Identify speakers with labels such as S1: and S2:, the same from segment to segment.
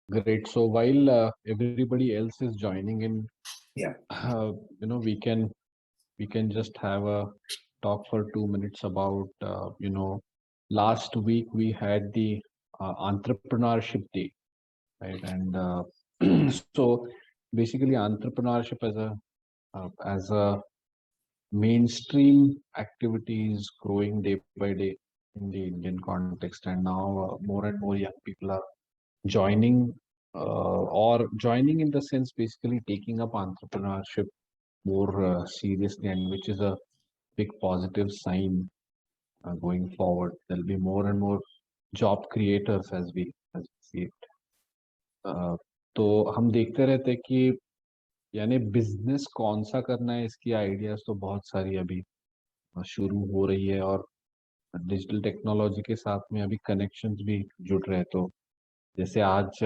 S1: Great. So while everybody else is joining in,
S2: Yeah.
S1: We can just have a talk for 2 minutes about last week we had the entrepreneurship day, right? And so basically entrepreneurship as a mainstream activity is growing day by day in the Indian context, and now more and more young people are joining or joining in the sense basically taking up entrepreneurship more seriously, and which is a big positive sign going forward. There'll be more and more job creators as we see it. तो हम देखते रहते हैं कि यानी business कौन सा करना है, इसकी आइडियाज तो बहुत सारी अभी शुरू हो रही है, और डिजिटल टेक्नोलॉजी के साथ में अभी कनेक्शंस भी जुड़ रहे हैं। तो जैसे आज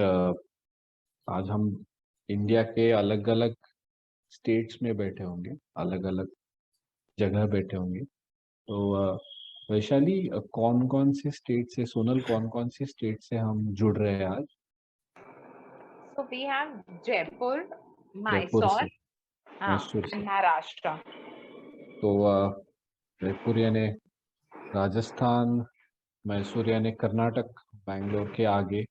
S1: हम इंडिया के अलग अलग स्टेट्स में बैठे होंगे, अलग अलग जगह बैठे होंगे। तो वैशाली, कौन कौन से स्टेट से, सोनल कौन कौन से स्टेट से हम जुड़ रहे हैं आज?
S3: So we have Jaipur,
S1: Jaipur से,
S3: Mysore,
S1: मैसूर से।
S3: and Maharashtra.
S1: तो जयपुर यानी राजस्थान, मैसूर यानी कर्नाटक, बैंगलोर के आगे,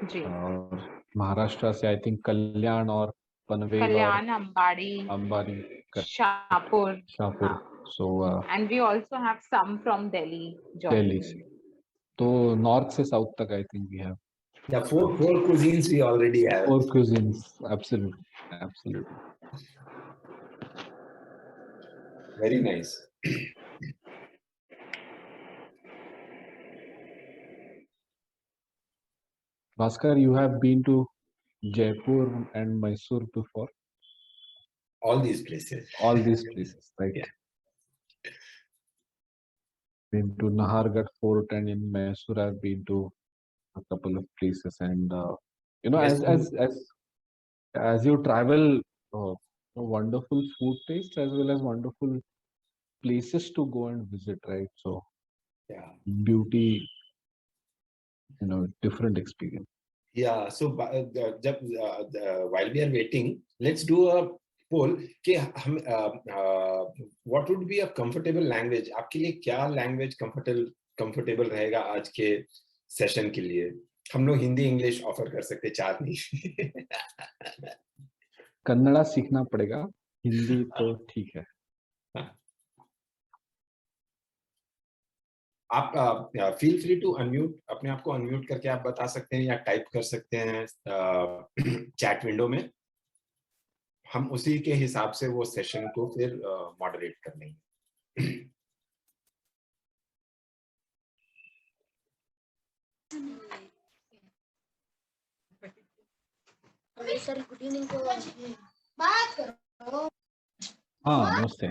S3: जी.
S1: और महाराष्ट्र से आई थिंक कल्याण और पनवेल और
S3: Kalyan, Ambadi,
S1: Ambari,
S3: Shahpur.
S1: Shahpur. So
S3: And we also have some from Delhi.
S1: Delhi से। तो नॉर्थ से साउथ तक I think we have
S2: Yeah, four cuisines we already have.
S1: 4 cuisines. Absolutely.
S2: Very nice.
S1: Bhaskar, you have been to Jaipur and Mysore before?
S2: All these places.
S1: All these places, right?
S2: Yeah.
S1: Been to Nahargarh Fort, and in Mysore I've been to a couple of places, and
S2: Yes,
S1: as you travel, wonderful food taste as well as wonderful places to go and visit, right? So
S2: yeah.
S1: beauty, different experience.
S2: Yeah. So while we are waiting, let's do a poll कि हम what would be a comfortable language? आपके लिए क्या language comfortable रहेगा आज के session के लिए? हम लोग हिंदी इंग्लिश ऑफर कर सकते, 4 नहीं।
S1: कन्नड़ा सीखना पड़ेगा, हिंदी तो ठीक है।
S2: आप फील फ्री टू अनम्यूट, अपने आप को अनम्यूट करके आप बता सकते हैं या टाइप कर सकते हैं चैट विंडो में। हम उसी के हिसाब से वो सेशन को फिर मॉडरेट कर लेंगे।
S4: सर गुड इवनिंग को बात करो।
S1: हाँ, नमस्ते।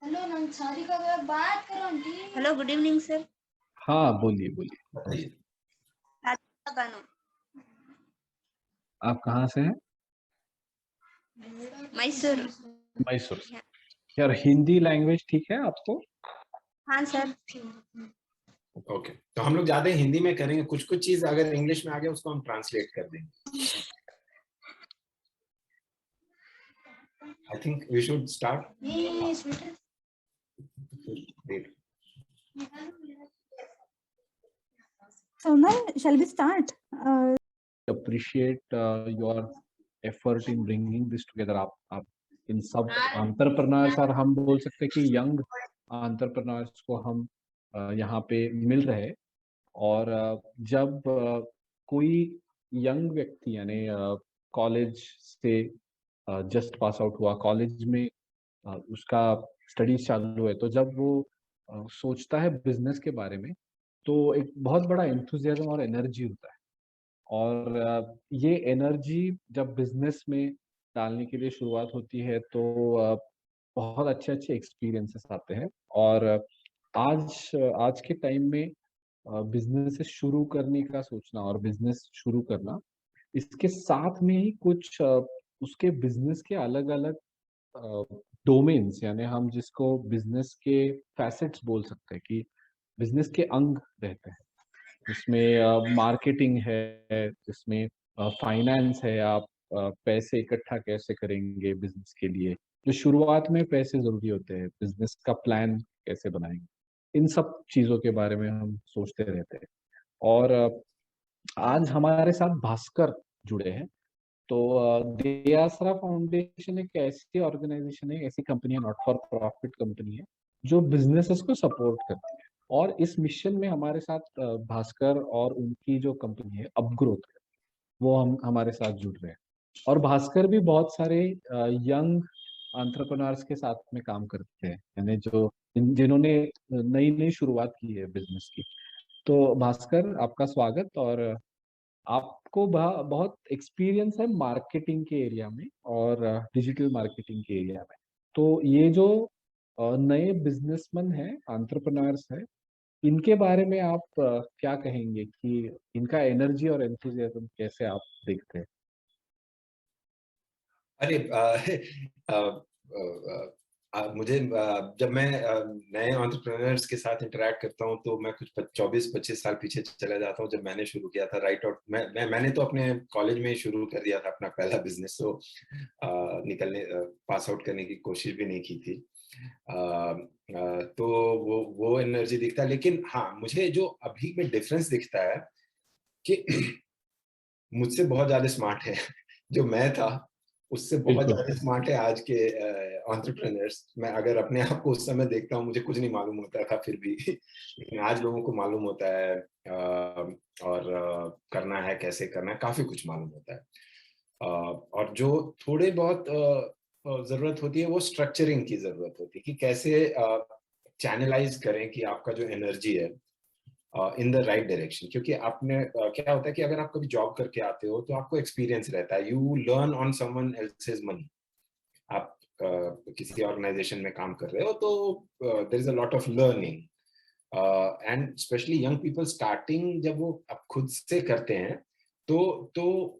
S4: हेलो नंसारी का बात करो aunty. Hello good evening sir.
S1: हाँ, बोलिए।
S2: बताइए।
S1: आप कहाँ से हैं?
S4: मैसूर
S1: से। यार, हिंदी लैंग्वेज ठीक है आपको?
S4: हाँ सर।
S2: ओके, तो हम लोग ज्यादा हिंदी में करेंगे, कुछ चीज अगर इंग्लिश में आ गया उसको हम ट्रांसलेट कर देंगे। I think we should start.
S5: Sonal, shall we start?
S1: Appreciate your effort in bringing this together. आप इन सब एंटरप्रेन्योर्स, और हम बोल सकते हैं कि यंग एंटरप्रेन्योर्स को हम यहाँ पे मिल रहे, और जब कोई यंग व्यक्ति यानी कॉलेज से जस्ट पास आउट हुआ, कॉलेज में उसका स्टडीज चालू है, तो जब वो सोचता है बिजनेस के बारे में, तो एक बहुत बड़ा एंथुजियाज्म और एनर्जी होता है, और ये एनर्जी जब बिजनेस में डालने के लिए शुरुआत होती है तो बहुत अच्छे एक्सपीरियंसेस आते हैं। और आज के टाइम में बिजनेस शुरू करने का सोचना और बिजनेस शुरू करना, इसके साथ में ही कुछ उसके बिजनेस के अलग अलग डोमेन्स, यानी हम जिसको बिजनेस के फैसेट्स बोल सकते हैं कि बिजनेस के अंग रहते हैं। जिसमें मार्केटिंग है, जिसमें फाइनेंस है, आप पैसे इकट्ठा कैसे करेंगे बिजनेस के लिए, जो शुरुआत में पैसे जरूरी होते हैं, बिजनेस का प्लान कैसे बनाएंगे, इन सब चीजों के बारे में हम सोचते रहते हैं। और आज हमारे साथ भास्कर जुड़े हैं। तो दे आसरा फाउंडेशन एक ऐसी ऑर्गेनाइजेशन है, ऐसी कंपनी है, नॉट फॉर प्रॉफिट कंपनी है, जो बिजनेसेस को सपोर्ट करती है। और इस मिशन में हमारे साथ भास्कर और उनकी जो कंपनी है अपग्रोथ, वो हमारे साथ जुड़ रहे हैं। और भास्कर भी बहुत सारे यंग एंटरप्रेन्योर्स के साथ में काम करते हैं, यानी जो जिन्होंने नई नई शुरुआत की है बिजनेस की। तो भास्कर, आपका स्वागत। और आपको बहुत एक्सपीरियंस है मार्केटिंग के एरिया में और डिजिटल मार्केटिंग के एरिया में। तो ये जो नए बिजनेसमैन हैं, एंटरप्रेन्योर्स हैं, इनके बारे में आप क्या कहेंगे कि इनका एनर्जी और एंथुसियाज्म कैसे आप देखते हैं?
S2: अरे मुझे जब मैं नए एंटरप्रेन्योर्स के साथ इंटरेक्ट करता हूं तो मैं कुछ 24-25 साल पीछे चला जाता हूं, जब मैंने शुरू किया था राइट आउट। मैंने तो अपने कॉलेज में ही शुरू कर दिया था अपना पहला बिजनेस, तो निकलने पास आउट करने की कोशिश भी नहीं की थी। तो वो एनर्जी दिखता है। लेकिन हाँ, मुझे जो अभी में डिफरेंस दिखता है कि मुझसे बहुत ज्यादा स्मार्ट है जो मैं था, उससे बहुत
S1: बिल्कुल।
S2: ज्यादा स्मार्ट है आज के एंटरप्रेन्योर्स। मैं अगर अपने आप को उस समय देखता हूँ, मुझे कुछ नहीं मालूम होता था फिर भी लेकिन आज लोगों को मालूम होता है, और करना है, कैसे करना है, काफी कुछ मालूम होता है। और जो थोड़े बहुत जरूरत होती है, वो स्ट्रक्चरिंग की जरूरत होती है कि कैसे चैनलाइज करें कि आपका जो एनर्जी है इन द राइट डायरेक्शन। क्योंकि आपने क्या होता है कि अगर आप कभी जॉब करके आते हो तो आपको एक्सपीरियंस रहता है, you learn on someone else's money. आप किसी ऑर्गेनाइजेशन में काम कर रहे हो तो there is a lot of learning, and specially young people starting, जब वो अब खुद से करते हैं तो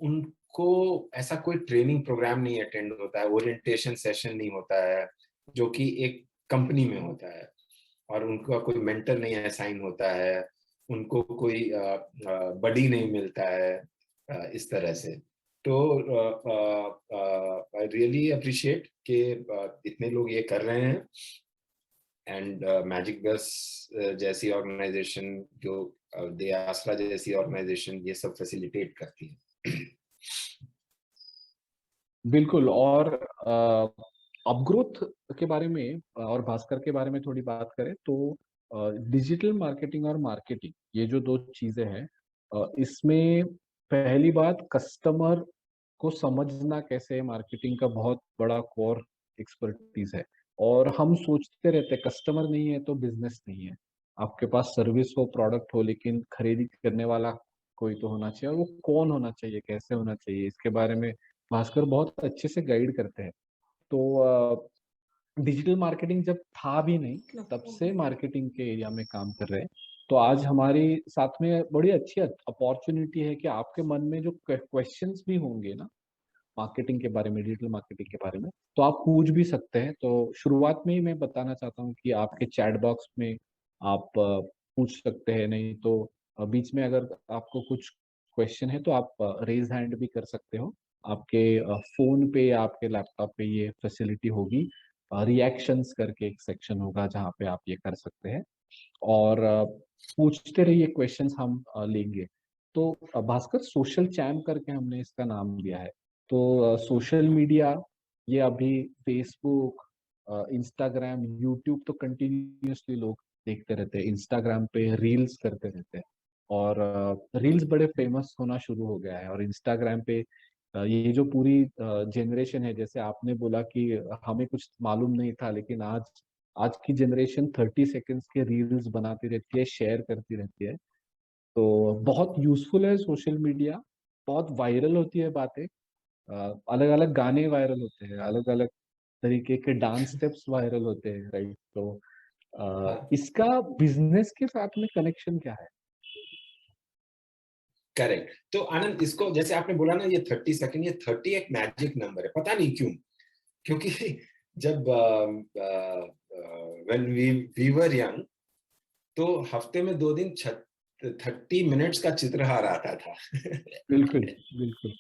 S2: उनको ऐसा कोई ट्रेनिंग प्रोग्राम नहीं अटेंड होता है, ओरिएंटेशन सेशन नहीं होता है जो कि एक कंपनी में होता है, और उनका कोई मेंटर नहीं असाइन होता है, उनको कोई बडी नहीं मिलता है इस तरह से। तो आई रियली अप्रिशिएट कि इतने लोग ये कर रहे हैं, एंड मैजिक बस जैसी ऑर्गेनाइजेशन, जो दे आसरा जैसी ऑर्गेनाइजेशन, ये सब फैसिलिटेट करती है।
S1: बिल्कुल। और अपग्रोथ के बारे में और भास्कर के बारे में थोड़ी बात करें तो डिजिटल मार्केटिंग और मार्केटिंग, ये जो दो चीजें हैं, इसमें पहली बात कस्टमर को समझना कैसे है, मार्केटिंग का बहुत बड़ा कोर एक्सपर्टीज है। और हम सोचते रहते हैं कस्टमर नहीं है तो बिजनेस नहीं है। आपके पास सर्विस हो, प्रोडक्ट हो, लेकिन खरीदी करने वाला कोई तो होना चाहिए। और वो कौन होना चाहिए, कैसे होना चाहिए, इसके बारे में भास्कर बहुत अच्छे से गाइड करते हैं। तो डिजिटल मार्केटिंग जब था भी नहीं, तब से मार्केटिंग के एरिया में काम कर रहे हैं। तो आज हमारे साथ में बड़ी अच्छी अपॉर्चुनिटी है कि आपके मन में जो क्वेश्चंस भी होंगे ना मार्केटिंग के बारे में, डिजिटल मार्केटिंग के बारे में, तो आप पूछ भी सकते हैं। तो शुरुआत में ही मैं बताना चाहता हूँ कि आपके चैट बॉक्स में आप पूछ सकते हैं, नहीं तो बीच में अगर आपको कुछ क्वेश्चन है तो आप रेज हैंड भी कर सकते हो। आपके फोन पे या आपके लैपटॉप पे ये फैसिलिटी होगी, रिएक्शंस करके एक सेक्शन होगा जहाँ पे आप ये कर सकते हैं। और पूछते रहिए क्वेश्चंस, हम लेंगे। तो भास्कर, सोशल चैम करके हमने इसका नाम दिया है। तो सोशल मीडिया, ये अभी फेसबुक, इंस्टाग्राम, यूट्यूब तो कंटिन्यूअसली लोग देखते रहते हैं। इंस्टाग्राम पे रील्स करते रहते हैं, और रील्स बड़े फेमस होना शुरू हो गया है। और इंस्टाग्राम पे ये जो पूरी जनरेशन है, जैसे आपने बोला कि हमें कुछ मालूम नहीं था, लेकिन आज आज की जनरेशन 30 सेकंड्स के रील्स बनाती रहती है, शेयर करती रहती है। तो बहुत यूजफुल है सोशल मीडिया। बहुत वायरल होती है बातें, अलग अलग गाने वायरल होते हैं, अलग अलग तरीके के डांस स्टेप्स वायरल होते हैं, राइट? तो इसका बिजनेस के साथ में कनेक्शन क्या है?
S2: करेक्ट। तो आनंद, इसको जैसे आपने बोला ना, ये 30 सेकंड, ये 30 एक मैजिक नंबर है, पता नहीं क्यों। क्योंकि जब व्हेन वी वर यंग, तो हफ्ते में 2 दिन 30 मिनट्स का चित्रहार आता था
S1: बिल्कुल बिल्कुल।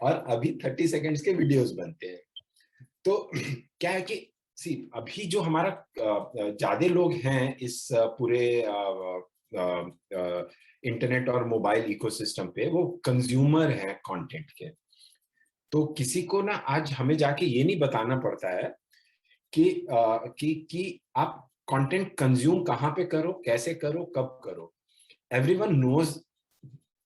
S2: और अभी 30 सेकंड्स के वीडियोस बनते हैं। तो क्या है कि अभी जो हमारा ज्यादा लोग हैं इस पूरे इंटरनेट और मोबाइल इकोसिस्टम पे, वो कंज्यूमर हैं कंटेंट के। तो किसी को ना आज हमें जाके ये नहीं बताना पड़ता है कि आप कंटेंट कंज्यूम कहाँ पे करो, कैसे करो, कब करो। Everyone knows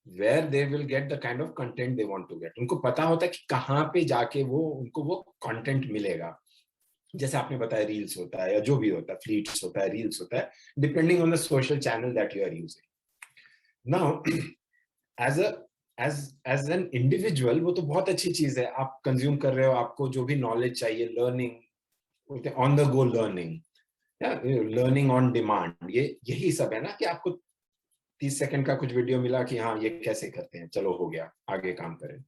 S2: where they will get the kind of content they want to get। उनको पता होता है कि कहाँ पे जाके उनको वो कंटेंट मिलेगा। जैसे आपने बताया रील्स होता है या जो भी होता है, फ्लीट्स होता है, रील्स होता है, depending on the social channel that you are using. Now as an individual वो तो बहुत अच्छी चीज है, आप कंज्यूम कर रहे हो, आपको जो भी नॉलेज चाहिए, learning on the go learning, learning on demand, यही सब है ना कि आपको 30 सेकंड का कुछ वीडियो मिला कि हाँ ये कैसे करते हैं, चलो हो गया, आगे काम करें।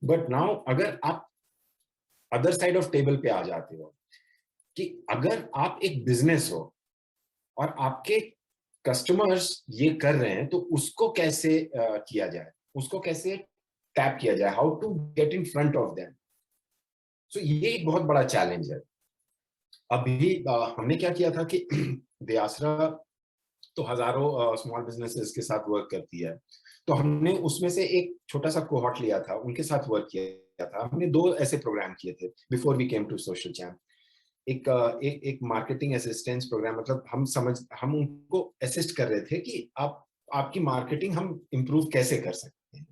S2: बट नाउ अगर आप अदर साइड ऑफ टेबल पे आ जाते हो कि अगर आप एक बिजनेस हो और आपके कस्टमर्स ये कर रहे हैं, तो उसको कैसे किया जाए, उसको कैसे टैप किया जाए, how to get in front of them. So ये एक बहुत बड़ा चैलेंज है। अभी हमने क्या किया था कि दयासरा तो हजारों स्मॉल बिजनेसेस के साथ वर्क करती है, तो हमने उसमें से एक छोटा सा कोहॉर्ट लिया था, उनके साथ वर्क किया था। हमने 2 ऐसे प्रोग्राम किए थे before we came to social champ. एक मार्केटिंग असिस्टेंस प्रोग्राम, मतलब हम उनको असिस्ट कर रहे थे कि आपकी मार्केटिंग हम इम्प्रूव कैसे कर सकते हैं।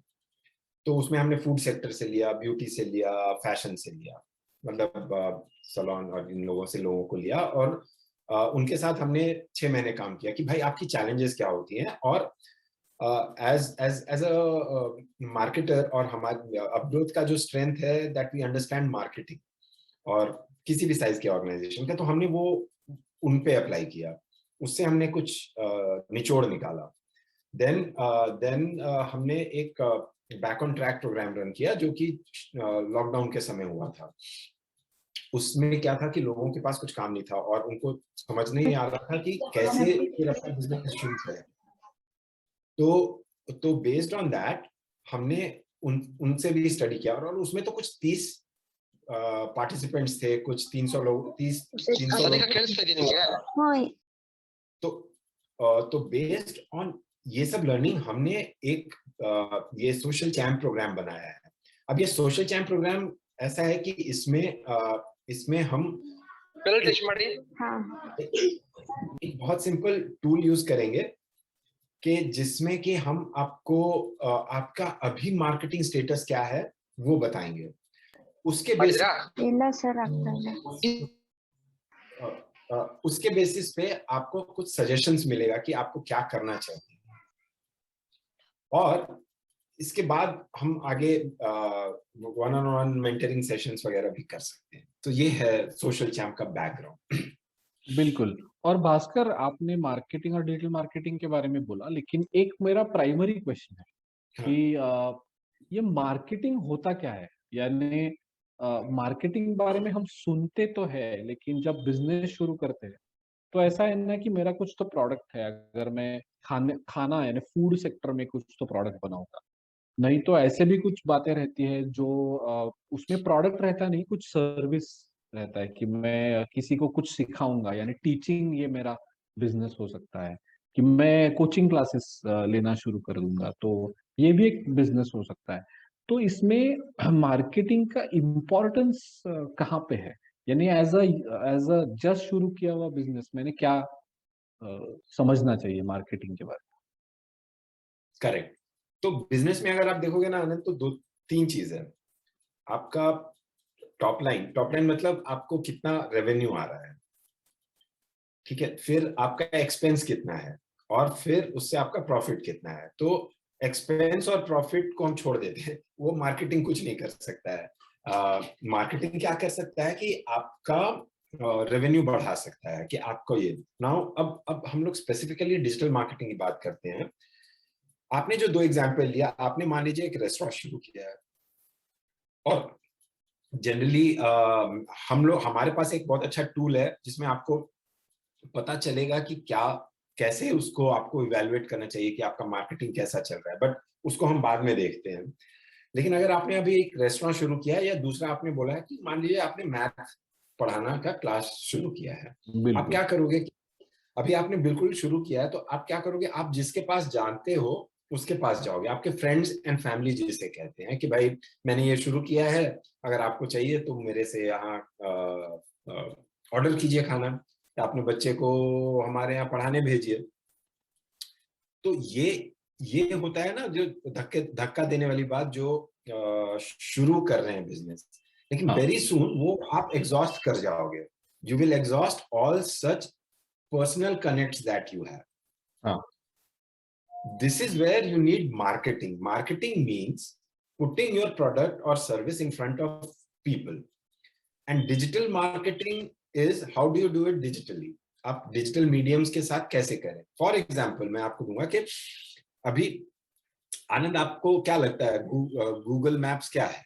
S2: तो उसमें हमने फूड सेक्टर से लिया, ब्यूटी से लिया, फैशन से लिया, मतलब सलोन और इन लोगों को लिया, और उनके साथ हमने 6 महीने काम किया कि भाई आपकी चैलेंजेस क्या होती हैं। और एज अ मार्केटर, और हमारे अपग्रोथ का जो स्ट्रेंथ है दैट वी अंडरस्टैंड मार्केटिंग, और किसी भी साइज के ऑर्गेनाइजेशन का, तो हमने वो उन पे अप्लाई किया, उससे हमने कुछ निचोड़ निकाला। देन हमने एक back on track program run किया जो कि लॉकडाउन के समय हुआ था। उसमें क्या था कि लोगों के पास कुछ काम नहीं था और उनको समझ नहीं आ रहा था कि कैसे फिर अपना बिजनेस शुरू करें। तो बेस्ड ऑन दैट हमने उनसे भी स्टडी किया, और उसमें तो कुछ 30 पार्टिसिपेंट्स थे, कुछ 300 लोग, 300 लोग। तो बेस्ड ऑन ये सब लर्निंग हमने एक ये सोशल चैम्प प्रोग्राम बनाया है। अब ये सोशल चैम्प प्रोग्राम ऐसा है कि इसमें हम एक बहुत सिंपल टूल यूज करेंगे कि जिसमें कि हम आपको आपका अभी मार्केटिंग स्टेटस क्या है वो बताएंगे। उसके बेसिस पे आपको कुछ सजेशंस मिलेगा कि आपको क्या करना चाहिए, और इसके बाद हम आगे one on one mentoring sessions वगैरह भी कर सकते हैं। तो ये है सोशल चैम्प का बैकग्राउंड।
S1: बिल्कुल। और भास्कर, आपने मार्केटिंग और डिजिटल मार्केटिंग के बारे में बोला, लेकिन एक मेरा प्राइमरी क्वेश्चन है कि ये मार्केटिंग होता क्या है। यानी मार्केटिंग बारे में हम सुनते तो है, लेकिन जब बिजनेस शुरू करते हैं तो ऐसा है ना कि मेरा कुछ तो प्रोडक्ट है, अगर मैं खाना यानी फूड सेक्टर में कुछ तो प्रोडक्ट बनाऊंगा, नहीं तो ऐसे भी कुछ बातें रहती है जो उसमें प्रोडक्ट रहता नहीं, कुछ सर्विस रहता है कि मैं किसी को कुछ सिखाऊंगा, यानी टीचिंग, ये मेरा बिजनेस हो सकता है कि मैं कोचिंग क्लासेस लेना शुरू कर दूंगा, तो ये भी एक बिजनेस हो सकता है। तो इसमें मार्केटिंग का इम्पोर्टेंस कहाँ पे है, यानी एज अ जस्ट शुरू किया हुआ बिजनेस मैंने क्या समझना चाहिए मार्केटिंग के बारे में।
S2: करेक्ट। तो बिजनेस में अगर आप देखोगे ना आनंद, तो 2-3 चीज है। आपका टॉप लाइन मतलब आपको कितना रेवेन्यू आ रहा है, ठीक है, फिर आपका एक्सपेंस कितना है, और फिर उससे आपका प्रॉफिट कितना है। तो एक्सपेंस और प्रॉफिट को हम छोड़ देते हैं, वो मार्केटिंग कुछ नहीं कर सकता है। मार्केटिंग क्या कर सकता है कि आपका रेवेन्यू बढ़ा सकता है, कि आपको ये नाउ अब हम लोग स्पेसिफिकली डिजिटल मार्केटिंग की बात करते हैं। आपने जो 2 एग्जाम्पल लिया, आपने मान लीजिए एक रेस्टोरेंट शुरू किया है, और जनरली हमारे पास एक बहुत अच्छा टूल है जिसमें आपको पता चलेगा कि क्या कैसे उसको आपको इवेलुएट करना चाहिए कि आपका मार्केटिंग कैसा चल रहा है, बट उसको हम बाद में देखते हैं। लेकिन अगर आपने अभी एक रेस्टोरेंट शुरू किया है, या दूसरा आपने बोला है कि मान लीजिए आपने मैथ पढ़ाना का क्लास शुरू किया है, आप
S1: बिल्कुल
S2: क्या करोगे कि अभी आपने बिल्कुल शुरू किया है, तो आप क्या करोगे, आप जिसके पास जानते हो उसके पास जाओगे, आपके फ्रेंड्स एंड फैमिली जिसे कहते हैं कि भाई मैंने ये शुरू किया है, अगर आपको चाहिए तो मेरे से यहाँ ऑर्डर कीजिए खाना, या अपने बच्चे को हमारे यहाँ पढ़ाने भेजिए। तो ये होता है ना जो धक्का देने वाली बात, जो शुरू कर रहे हैं बिजनेस, लेकिन
S1: हाँ
S2: वेरी सून वो आप एग्जॉस्ट कर जाओगे, you will exhaust all such personal connects that you have.
S1: हाँ
S2: This is where you need marketing. Marketing means putting your product or service in front of people. And digital marketing is how do you do it digitally? आप digital mediums के साथ कैसे करें? For example मैं आपको दूंगा कि अभी आनंद, आपको क्या लगता है गूगल मैप्स क्या है?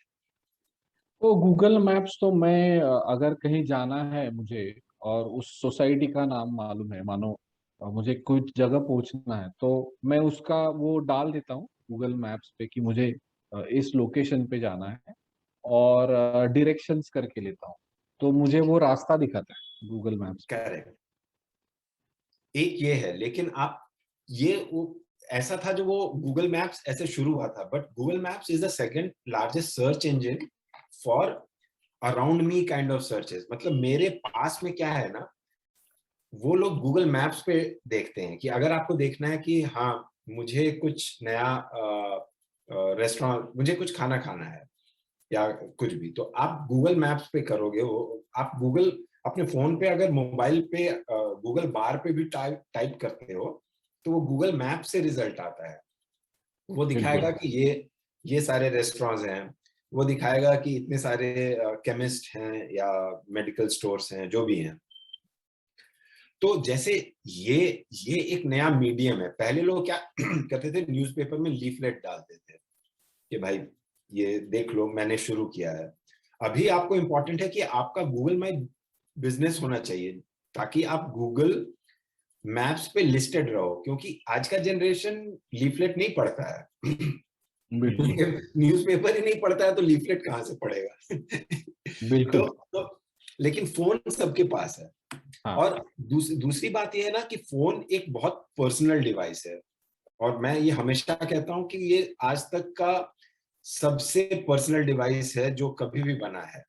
S1: तो गूगल मैप्स तो मैं अगर कहीं जाना है मुझे और उस सोसाइटी का नाम मालूम है, मानो मुझे कुछ जगह पहुंचना है, तो मैं उसका वो डाल देता हूँ गूगल मैप्स पे कि मुझे इस लोकेशन पे जाना है, और डायरेक्शंस करके लेता हूँ, तो मुझे वो रास्ता दिखाता है गूगल मैप्स पे।
S2: करेक्ट, एक ये है। लेकिन आप ये वो ऐसा था जो वो गूगल मैप्स ऐसे शुरू हुआ था, but Google maps is the second largest search engine for around me kind of searches. मतलब मेरे पास में क्या है ना, वो लोग गूगल मैप्स पे देखते हैं कि अगर आपको देखना है कि हाँ मुझे कुछ नया रेस्टोरेंट, मुझे कुछ खाना खाना है या कुछ भी, तो आप गूगल मैप्स पे करोगे। वो आप गूगल अपने फोन पे अगर मोबाइल पे गूगल बार पे भी टाइप करते हो, तो वो गूगल मैप से रिजल्ट आता है। वो दिखाएगा
S1: बिल्कुल
S2: कि ये सारे रेस्टोरेंट्स हैं, वो दिखाएगा कि इतने सारे केमिस्ट हैं या मेडिकल स्टोर्स हैं, जो भी हैं। तो जैसे ये एक नया मीडियम है। पहले लोग क्या करते थे, न्यूज़पेपर में लीफलेट डालते थे कि भाई ये देख लो मैंने शुरू किया है। अभी आपको इंपॉर्टेंट है कि आपका गूगल माई बिजनेस होना चाहिए, ताकि आप गूगल मैप्स पे लिस्टेड रहो, क्योंकि आज का जनरेशन लीफलेट नहीं पढ़ता है।
S1: बिल्कुल
S2: न्यूज़पेपर ही नहीं पढ़ता है तो लीफलेट कहाँ से पढ़ेगा?
S1: बिल्कुल
S2: तो लेकिन फोन सबके पास है।
S1: हाँ
S2: और दूसरी बात यह है ना कि फोन एक बहुत पर्सनल डिवाइस है, और मैं ये हमेशा कहता हूं कि ये आज तक का सबसे पर्सनल डिवाइस है जो कभी भी बना है।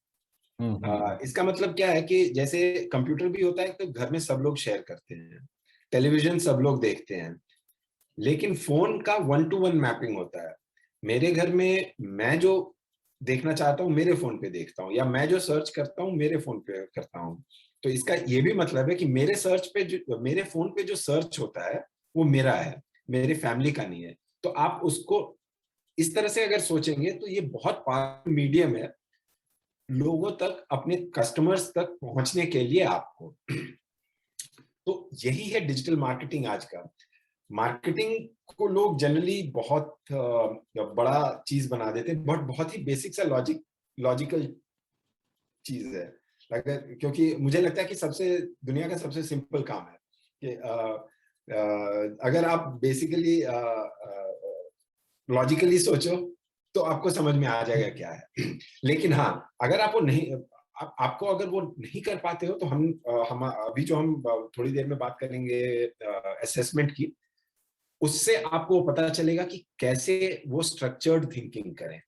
S2: इसका मतलब क्या है कि जैसे कंप्यूटर भी होता है तो घर में सब लोग शेयर करते हैं, टेलीविजन सब लोग देखते हैं, लेकिन फोन का 1-to-1 मैपिंग होता है। मेरे घर में मैं जो देखना चाहता हूँ मेरे फोन पे देखता हूँ, या मैं जो सर्च करता हूँ मेरे फोन पे करता हूँ। तो इसका ये भी मतलब है कि मेरे सर्च पे जो मेरे फोन पे जो सर्च होता है वो मेरा है, मेरे फैमिली का नहीं है। तो आप उसको इस तरह से अगर सोचेंगे तो ये बहुत पावरफुल मीडियम है लोगों तक, अपने कस्टमर्स तक पहुंचने के लिए आपको। तो यही है डिजिटल मार्केटिंग आज का। मार्केटिंग को लोग जनरली बहुत बड़ा चीज बना देते हैं, बट बहुत ही बेसिक सा लॉजिकल चीज है। क्योंकि मुझे लगता है कि दुनिया का सबसे सिंपल काम है कि अगर आप बेसिकली लॉजिकली सोचो तो आपको समझ में आ जाएगा क्या है। लेकिन हाँ, अगर आपको नहीं आपको अगर वो नहीं कर पाते हो, तो हम अभी जो हम थोड़ी देर में बात करेंगे असेसमेंट की, उससे आपको पता चलेगा कि कैसे वो स्ट्रक्चर्ड थिंकिंग करें।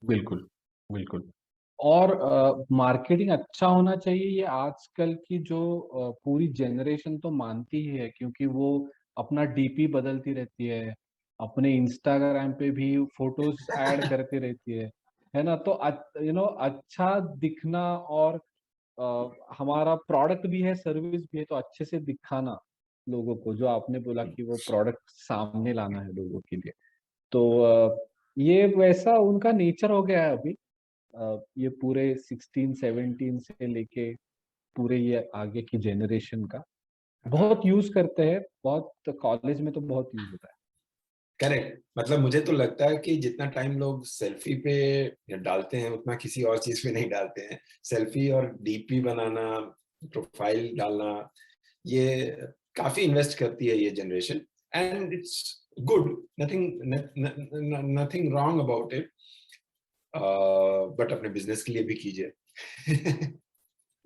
S1: बिल्कुल बिल्कुल। और मार्केटिंग अच्छा होना चाहिए, ये आजकल की जो पूरी जनरेशन तो मानती ही है, क्योंकि वो अपना डीपी बदलती रहती है, अपने इंस्टाग्राम पे भी फोटोज ऐड करती रहती है ना। तो अच्छा दिखना, और हमारा प्रोडक्ट भी है सर्विस भी है, तो अच्छे से दिखाना लोगों को, जो आपने बोला कि वो प्रोडक्ट सामने लाना है लोगों के लिए। तो ये वैसा उनका नेचर हो गया है अभी। ये पूरे 16-17 से लेके पूरे ये आगे की जनरेशन का बहुत यूज करते हैं, बहुत कॉलेज में तो बहुत यूज होता है।
S2: करेक्ट। मतलब मुझे तो लगता है कि जितना टाइम लोग सेल्फी पे डालते हैं उतना किसी और चीज पे नहीं डालते हैं। सेल्फी और डीपी बनाना, प्रोफाइल डालना, ये काफी इन्वेस्ट करती है ये generation, and it's good, nothing wrong about it, but अपने बिजनेस के लिए भी कीजिए।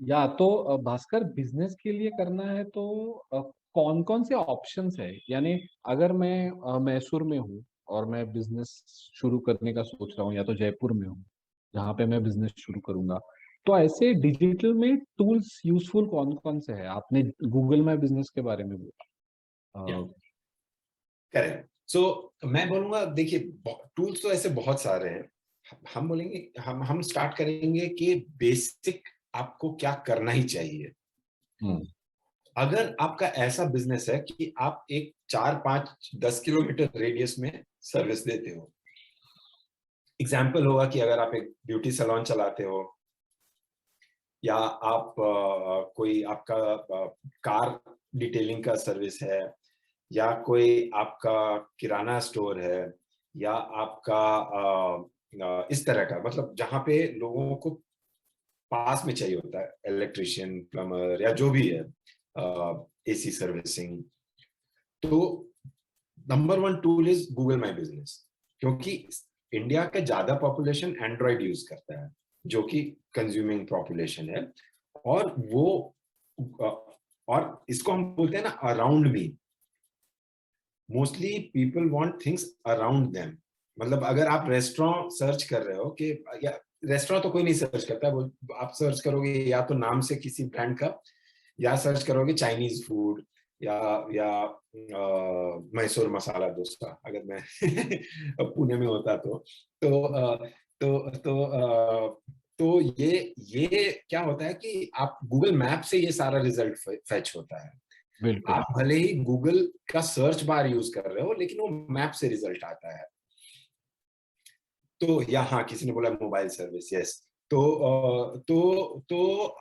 S1: या तो भास्कर, बिजनेस के लिए करना है तो कौन कौन से ऑप्शंस है? यानी अगर मैं मैसूर में हूँ और मैं बिजनेस शुरू करने का सोच रहा हूँ, या तो जयपुर में हूँ जहाँ पे मैं बिजनेस शुरू करूंगा, तो ऐसे डिजिटल में टूल्स यूजफुल कौन कौन से हैं? आपने गूगल माई बिजनेस के बारे में बोला।
S2: करेक्ट। सो मैं बोलूंगा, देखिए टूल्स तो ऐसे बहुत सारे हैं, हम बोलेंगे, हम स्टार्ट करेंगे कि बेसिक आपको क्या करना ही चाहिए। अगर आपका ऐसा बिजनेस है कि आप एक 4-5-10 किलोमीटर रेडियस में सर्विस देते हो, एग्जाम्पल होगा कि अगर आप एक ब्यूटी सैलून चलाते हो, या आप कोई आपका कार डिटेलिंग का सर्विस है, या कोई आपका किराना स्टोर है, या आपका इस तरह का, मतलब जहां पे लोगों को पास में चाहिए होता है, इलेक्ट्रिशियन, प्लम्बर, या जो भी है, एसी सर्विसिंग, तो number 1 tool is Google my business, क्योंकि इंडिया का ज्यादा पॉपुलेशन एंड्रॉइड यूज करता है, जो कि कंज्यूमिंग पॉपुलेशन है, और वो और इसको हम बोलते हैं ना around me, mostly people want things around them. मतलब अगर आप रेस्टोरेंट सर्च कर रहे हो, कि या रेस्टोरेंट तो कोई नहीं सर्च करता, आप सर्च करोगे या तो नाम से किसी ब्रांड का, या सर्च करोगे चाइनीज फूड, या मैसूर मसाला डोसा, अगर मैं पुणे में होता तो ये क्या होता है कि आप गूगल मैप से ये सारा रिजल्ट फेच होता है।
S1: बिल्कुल।
S2: आप भले ही गूगल का सर्च बार यूज कर रहे हो, लेकिन वो मैप से रिजल्ट आता है। तो यहाँ किसी ने बोला मोबाइल सर्विस, यस, तो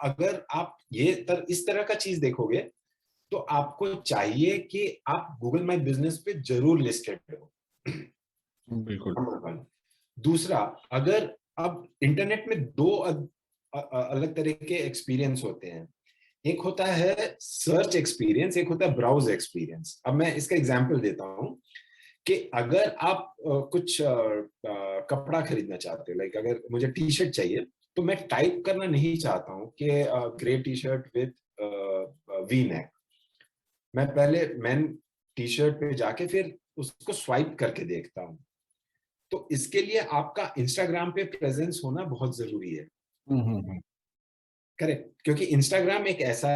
S2: अगर आप इस तरह का चीज देखोगे, तो आपको चाहिए कि आप गूगल माई बिजनेस पे जरूर लिस्टेड हो।
S1: बिल्कुल।
S2: दूसरा, अगर अब इंटरनेट में दो अलग तरह के एक्सपीरियंस होते हैं, एक होता है सर्च एक्सपीरियंस, एक होता है ब्राउज एक्सपीरियंस। अब मैं इसका एग्जांपल देता हूं कि अगर आप कुछ कपड़ा खरीदना चाहते हो, लाइक अगर मुझे टी शर्ट चाहिए, तो मैं टाइप करना नहीं चाहता हूँ कि grey T shirt with V neck. मैं पहले मैन टी शर्ट पे जाके फिर उसको स्वाइप करके देखता हूँ। तो इसके लिए आपका इंस्टाग्राम पे प्रेजेंस होना बहुत जरूरी है। करेक्ट, क्योंकि इंस्टाग्राम एक ऐसा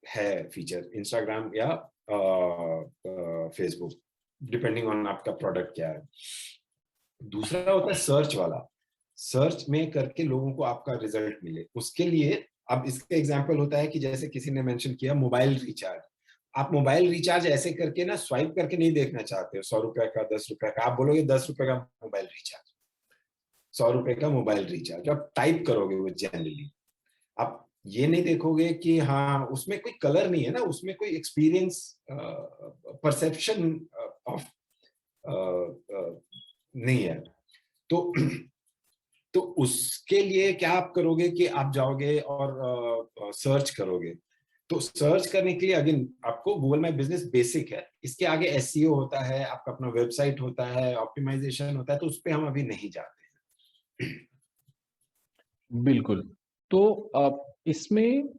S2: है फीचर, इंस्टाग्राम या फेसबुक, डिपेंडिंग ऑन आपका प्रोडक्ट क्या है। दूसरा होता है सर्च वाला, सर्च में करके लोगों को आपका रिजल्ट मिले। उसके लिए अब इसका एग्जांपल होता है कि जैसे किसी ने मेंशन किया मोबाइल रिचार्ज। आप मोबाइल रिचार्ज ऐसे करके ना स्वाइप करके नहीं देखना चाहते हो, 100 रुपए का, 10 रुपए का। आप बोलोगे 10 रुपए का मोबाइल रिचार्ज, 100 रुपए का मोबाइल रिचार्ज, आप टाइप करोगे वो जनरली। आप ये नहीं देखोगे कि हाँ उसमें कोई कलर नहीं है ना, उसमें कोई एक्सपीरियंस, परसेप्शन ऑफ नहीं है। तो उसके लिए क्या आप करोगे कि आप जाओगे और सर्च करोगे। तो सर्च करने के लिए अगेन आपको गूगल माई बिजनेस बेसिक है, इसके आगे एसईओ होता है, आपका अपना वेबसाइट होता है, ऑप्टिमाइजेशन होता है, तो उस पर हम अभी नहीं जाते हैं।
S1: बिल्कुल। तो इसमें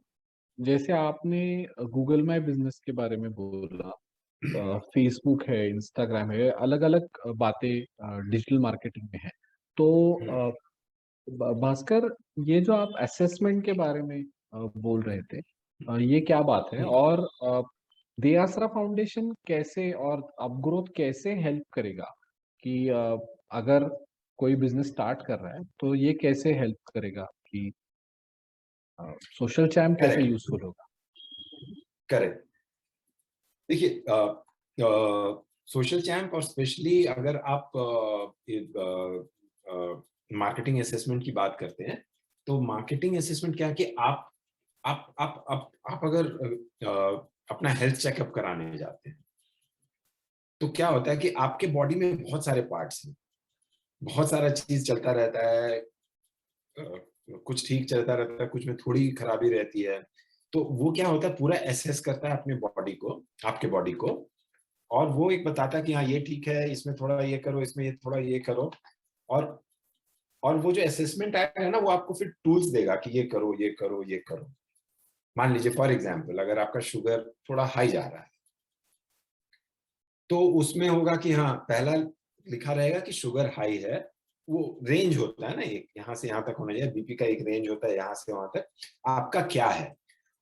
S1: जैसे आपने गूगल माई बिजनेस के बारे में बोला, फेसबुक है, इंस्टाग्राम है, अलग अलग बातें डिजिटल मार्केटिंग में है। तो भास्कर, ये जो आप असेसमेंट के बारे में बोल रहे थे, ये क्या बात है? और दे आसरा फाउंडेशन कैसे और अपग्रोथ कैसे हेल्प करेगा कि अगर कोई बिजनेस स्टार्ट कर रहा है तो ये कैसे हेल्प करेगा कि सोशल चैम्प कैसे यूजफुल होगा?
S2: करेक्ट। देखिए सोशल चैम्प, और स्पेशली अगर आप मार्केटिंग असेसमेंट की बात करते हैं, तो मार्केटिंग असेसमेंट क्या है कि आप अगर अपना हेल्थ चेकअप कराने जाते हैं, तो क्या होता है कि आपके बॉडी में बहुत सारे पार्ट्स हैं, बहुत सारा चीज चलता रहता है, कुछ ठीक चलता रहता है, कुछ में थोड़ी खराबी रहती है। तो वो क्या होता है, पूरा एसेस करता है अपने बॉडी को, आपके बॉडी को, और वो एक बताता है कि हाँ ये ठीक है, इसमें थोड़ा ये करो, इसमें ये थोड़ा ये करो। और वो जो असेसमेंट आएगा ना, वो आपको फिर टूल्स देगा कि ये करो, ये करो, ये करो। मान लीजिए फॉर एग्जाम्पल, अगर आपका शुगर थोड़ा हाई जा रहा है, तो उसमें होगा कि हाँ, पहला लिखा रहेगा कि शुगर हाई है। वो रेंज होता है ना, एक यहाँ से यहाँ तक होना चाहिए, बीपी का एक रेंज होता है, यहाँ से वहां तक आपका क्या है।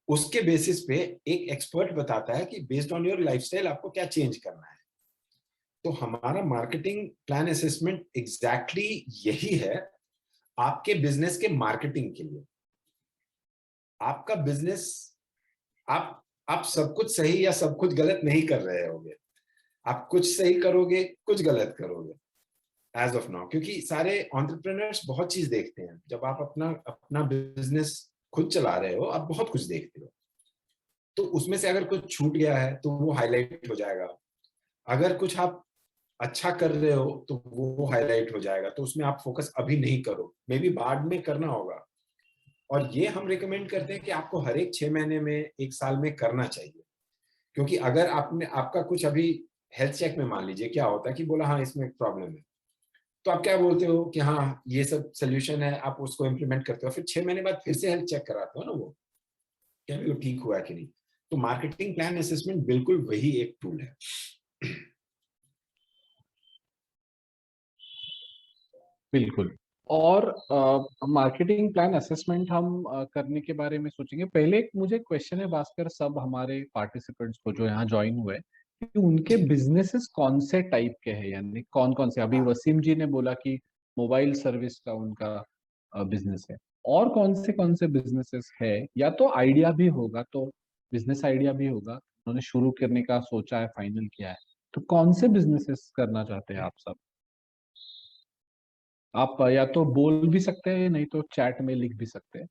S2: उसके बेसिस पे एक एक्सपर्ट बताता है कि बेस्ड ऑन योर लाइफस्टाइल आपको क्या चेंज करना है। तो हमारा मार्केटिंग प्लान असेसमेंट एग्जैक्टली यही है, आपके बिजनेस के मार्केटिंग के लिए। आपका बिजनेस, आप सब कुछ सही या सब कुछ गलत नहीं कर रहे होगे, आप कुछ सही करोगे, कुछ गलत करोगे एज ऑफ नाउ, क्योंकि सारे एंटरप्रेन्योर्स बहुत चीज देखते हैं। जब आप अपना बिजनेस खुद चला रहे हो, आप बहुत कुछ देखते हो। तो उसमें से अगर कुछ छूट गया है तो वो हाईलाइट हो जाएगा, अगर कुछ आप अच्छा कर रहे हो तो वो हाईलाइट हो जाएगा। तो उसमें आप फोकस अभी नहीं करो, मे बी बाद में करना होगा। और ये हम रिकमेंड करते हैं कि आपको हर एक 6 महीने में, 1 साल में करना चाहिए। क्योंकि अगर आपका कुछ अभी हेल्थ चेक में मान लीजिए क्या होता है कि बोला हाँ इसमें एक प्रॉब्लम है, तो आप क्या बोलते हो कि हाँ ये सब सोल्यूशन है, आप उसको इम्प्लीमेंट करते हो, फिर 6 महीने बाद फिर से हेल्थ चेक कराते हो ना, वो क्या भी वो ठीक हुआ है कि नहीं। तो मार्केटिंग प्लान असेसमेंट बिल्कुल वही एक टूल है।
S1: बिल्कुल। और मार्केटिंग प्लान असेसमेंट हम करने के बारे में सोचेंगे। पहले एक मुझे क्वेश्चन है भास्कर, सब हमारे पार्टिसिपेंट्स को जो यहाँ ज्वाइन हुए कि उनके बिजनेसेस कौन से टाइप के हैं, यानी कौन कौन से। अभी वसीम जी ने बोला कि मोबाइल सर्विस का उनका बिजनेस है, और कौन से बिजनेसेस है, या तो आइडिया भी होगा, तो बिजनेस आइडिया भी होगा, उन्होंने शुरू करने का सोचा है, फाइनल किया है, तो कौन से बिजनेसेस करना चाहते हैं आप सब। आप या तो बोल भी सकते हैं, नहीं तो चैट में लिख भी सकते हैं।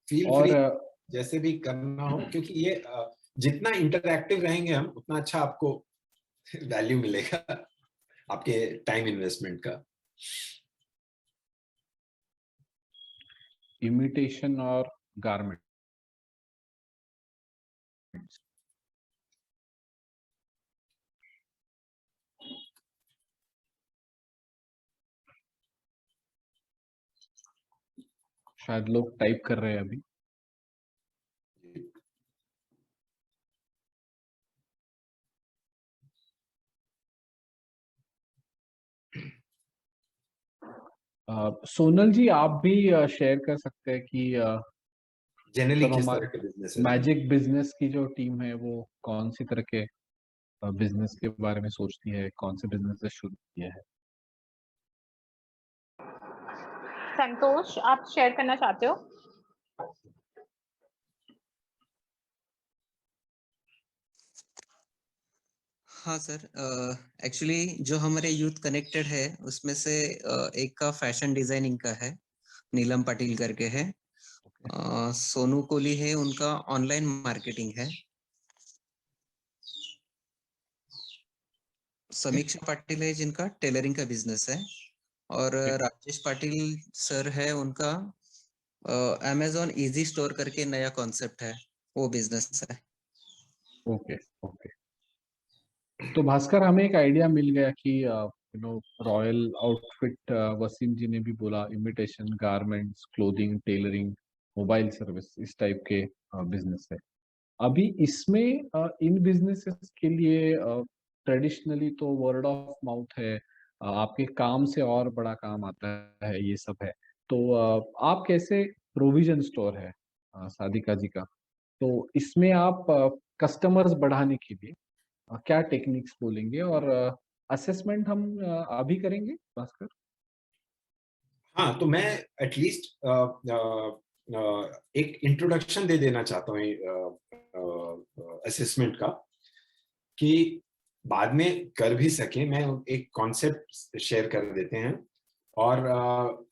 S2: फील
S1: और
S2: फ्री, जैसे भी करना हो, क्योंकि ये जितना इंटरैक्टिव रहेंगे हम, उतना अच्छा आपको वैल्यू मिलेगा आपके टाइम इन्वेस्टमेंट का।
S1: इमिटेशन और गारमेंट। शायद लोग टाइप कर रहे हैं अभी। सोनल जी, आप भी शेयर कर सकते हैं कि
S2: जनरली
S1: मतलब
S2: किस तरह
S1: हमारे
S2: के बिजनेस।
S1: मैजिक बिजनेस की जो टीम है वो कौन सी तरह के बिजनेस के बारे में सोचती है, कौन से बिजनेस शुरू किया है।
S3: संतोष, आप शेयर करना चाहते हो?
S6: हाँ सर, एक्चुअली जो हमारे यूथ कनेक्टेड है उसमें से एक का फैशन डिजाइनिंग का है, नीलम पाटिल करके है। सोनू कोहली है, उनका ऑनलाइन मार्केटिंग है। समीक्षा पाटिल है जिनका टेलरिंग का बिजनेस है। और राजेश पाटिल सर है, उनका अमेजोन इजी स्टोर करके नया कॉन्सेप्ट है, वो बिजनेस है।
S1: Okay okay. तो भास्कर, हमें एक आइडिया मिल गया कि रॉयल आउटफिट, वसीम जी ने भी बोला imitation, garments, clothing, tailoring, mobile service, इस टाइप के बिजनेस है। अभी इसमें इन बिजनेसेस के लिए ट्रेडिशनली तो वर्ड ऑफ माउथ है, आपके काम से और बड़ा काम आता है, ये सब है। तो आप कैसे, प्रोविजन स्टोर है सादिका जी का, तो इसमें आप कस्टमर्स बढ़ाने के लिए क्या टेक्निक्स बोलेंगे, और असेसमेंट हम अभी करेंगे भास्कर।
S2: हाँ, तो मैं एटलीस्ट एक इंट्रोडक्शन दे देना चाहता हूँ असेसमेंट का, कि बाद में कर भी सके। मैं एक कॉन्सेप्ट शेयर कर देते हैं, और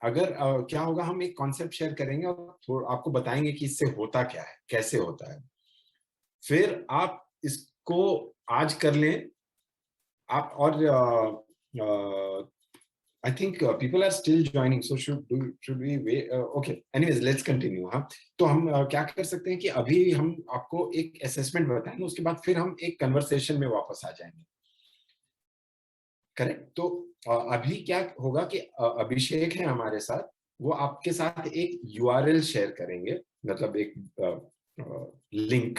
S2: अगर क्या होगा, हम एक कॉन्सेप्ट शेयर करेंगे और आपको बताएंगे कि इससे होता क्या है, कैसे होता है। फिर आप इसको आज कर लें आप, और I think people are still joining, so should we wait? Okay. Anyways, let's continue. हाँ, तो हम क्या कर सकते हैं कि अभी हम आपको एक असेसमेंट बताएंगे, उसके बाद फिर हम एक कन्वर्सेशन में वापस आ जाएंगे. करेक्ट. तो अभी क्या होगा कि अभिषेक है हमारे साथ, वो आपके साथ एक URL शेयर करेंगे, मतलब एक लिंक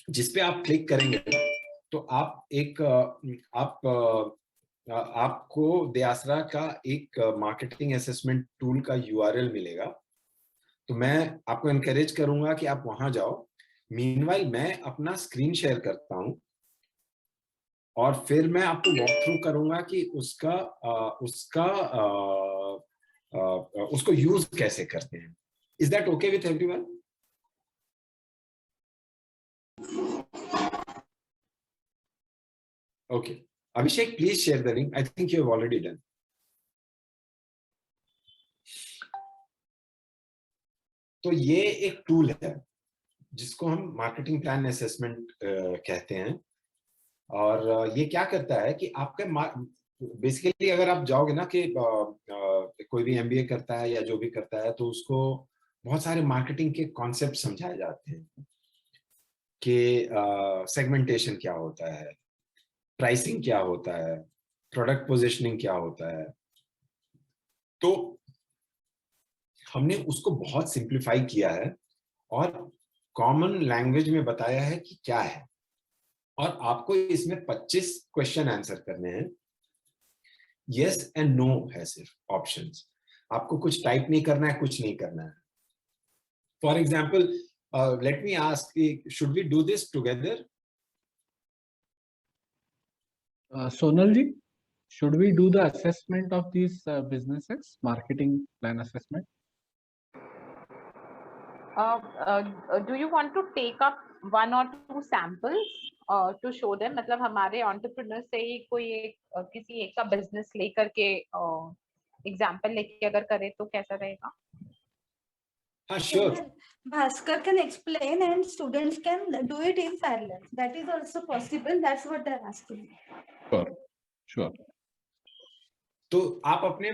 S2: जिसपे आप क्लिक करेंगे तो आप एक आपको दयासरा का एक मार्केटिंग असेसमेंट टूल का URL मिलेगा. तो मैं आपको एनकरेज करूंगा कि आप वहां जाओ. मीनवाइल मैं अपना स्क्रीन शेयर करता हूं और फिर मैं आपको वॉक थ्रू करूंगा कि उसको यूज कैसे करते हैं. Is that okay with everyone? Okay. Abhishek, please share the link. I think you have already done. तो ये एक टूल है जिसको हम मार्केटिंग प्लान असेसमेंट कहते हैं. और ये क्या करता है कि आपके बेसिकली अगर आप जाओगे ना कि कोई भी MBA करता है या जो भी करता है, तो उसको बहुत सारे मार्केटिंग के कॉन्सेप्ट समझाए जाते हैं कि सेगमेंटेशन क्या होता है, प्राइसिंग क्या होता है, प्रोडक्ट पोजीशनिंग क्या होता है. तो हमने उसको बहुत सिंप्लीफाई किया है और कॉमन लैंग्वेज में बताया है कि क्या है. और आपको इसमें 25 क्वेश्चन आंसर करने हैं. यस एंड नो है सिर्फ ऑप्शंस. आपको कुछ टाइप नहीं करना है, कुछ नहीं करना है. For example, let me ask, should we do this together?
S1: Sonal ji, should we do the assessment of these businesses, marketing plan assessment?
S3: Do you want to take up 1 or 2 samples to show them? मतलब हमारे entrepreneur से ही कोई एक किसी एक का business लेकर के example लेके अगर करे तो कैसा रहेगा?
S2: हाँ, sure.
S5: Bhaskar can explain and students can do it in parallel. That is also possible. That's what they're asking.
S1: Sure.
S2: तो आप अपने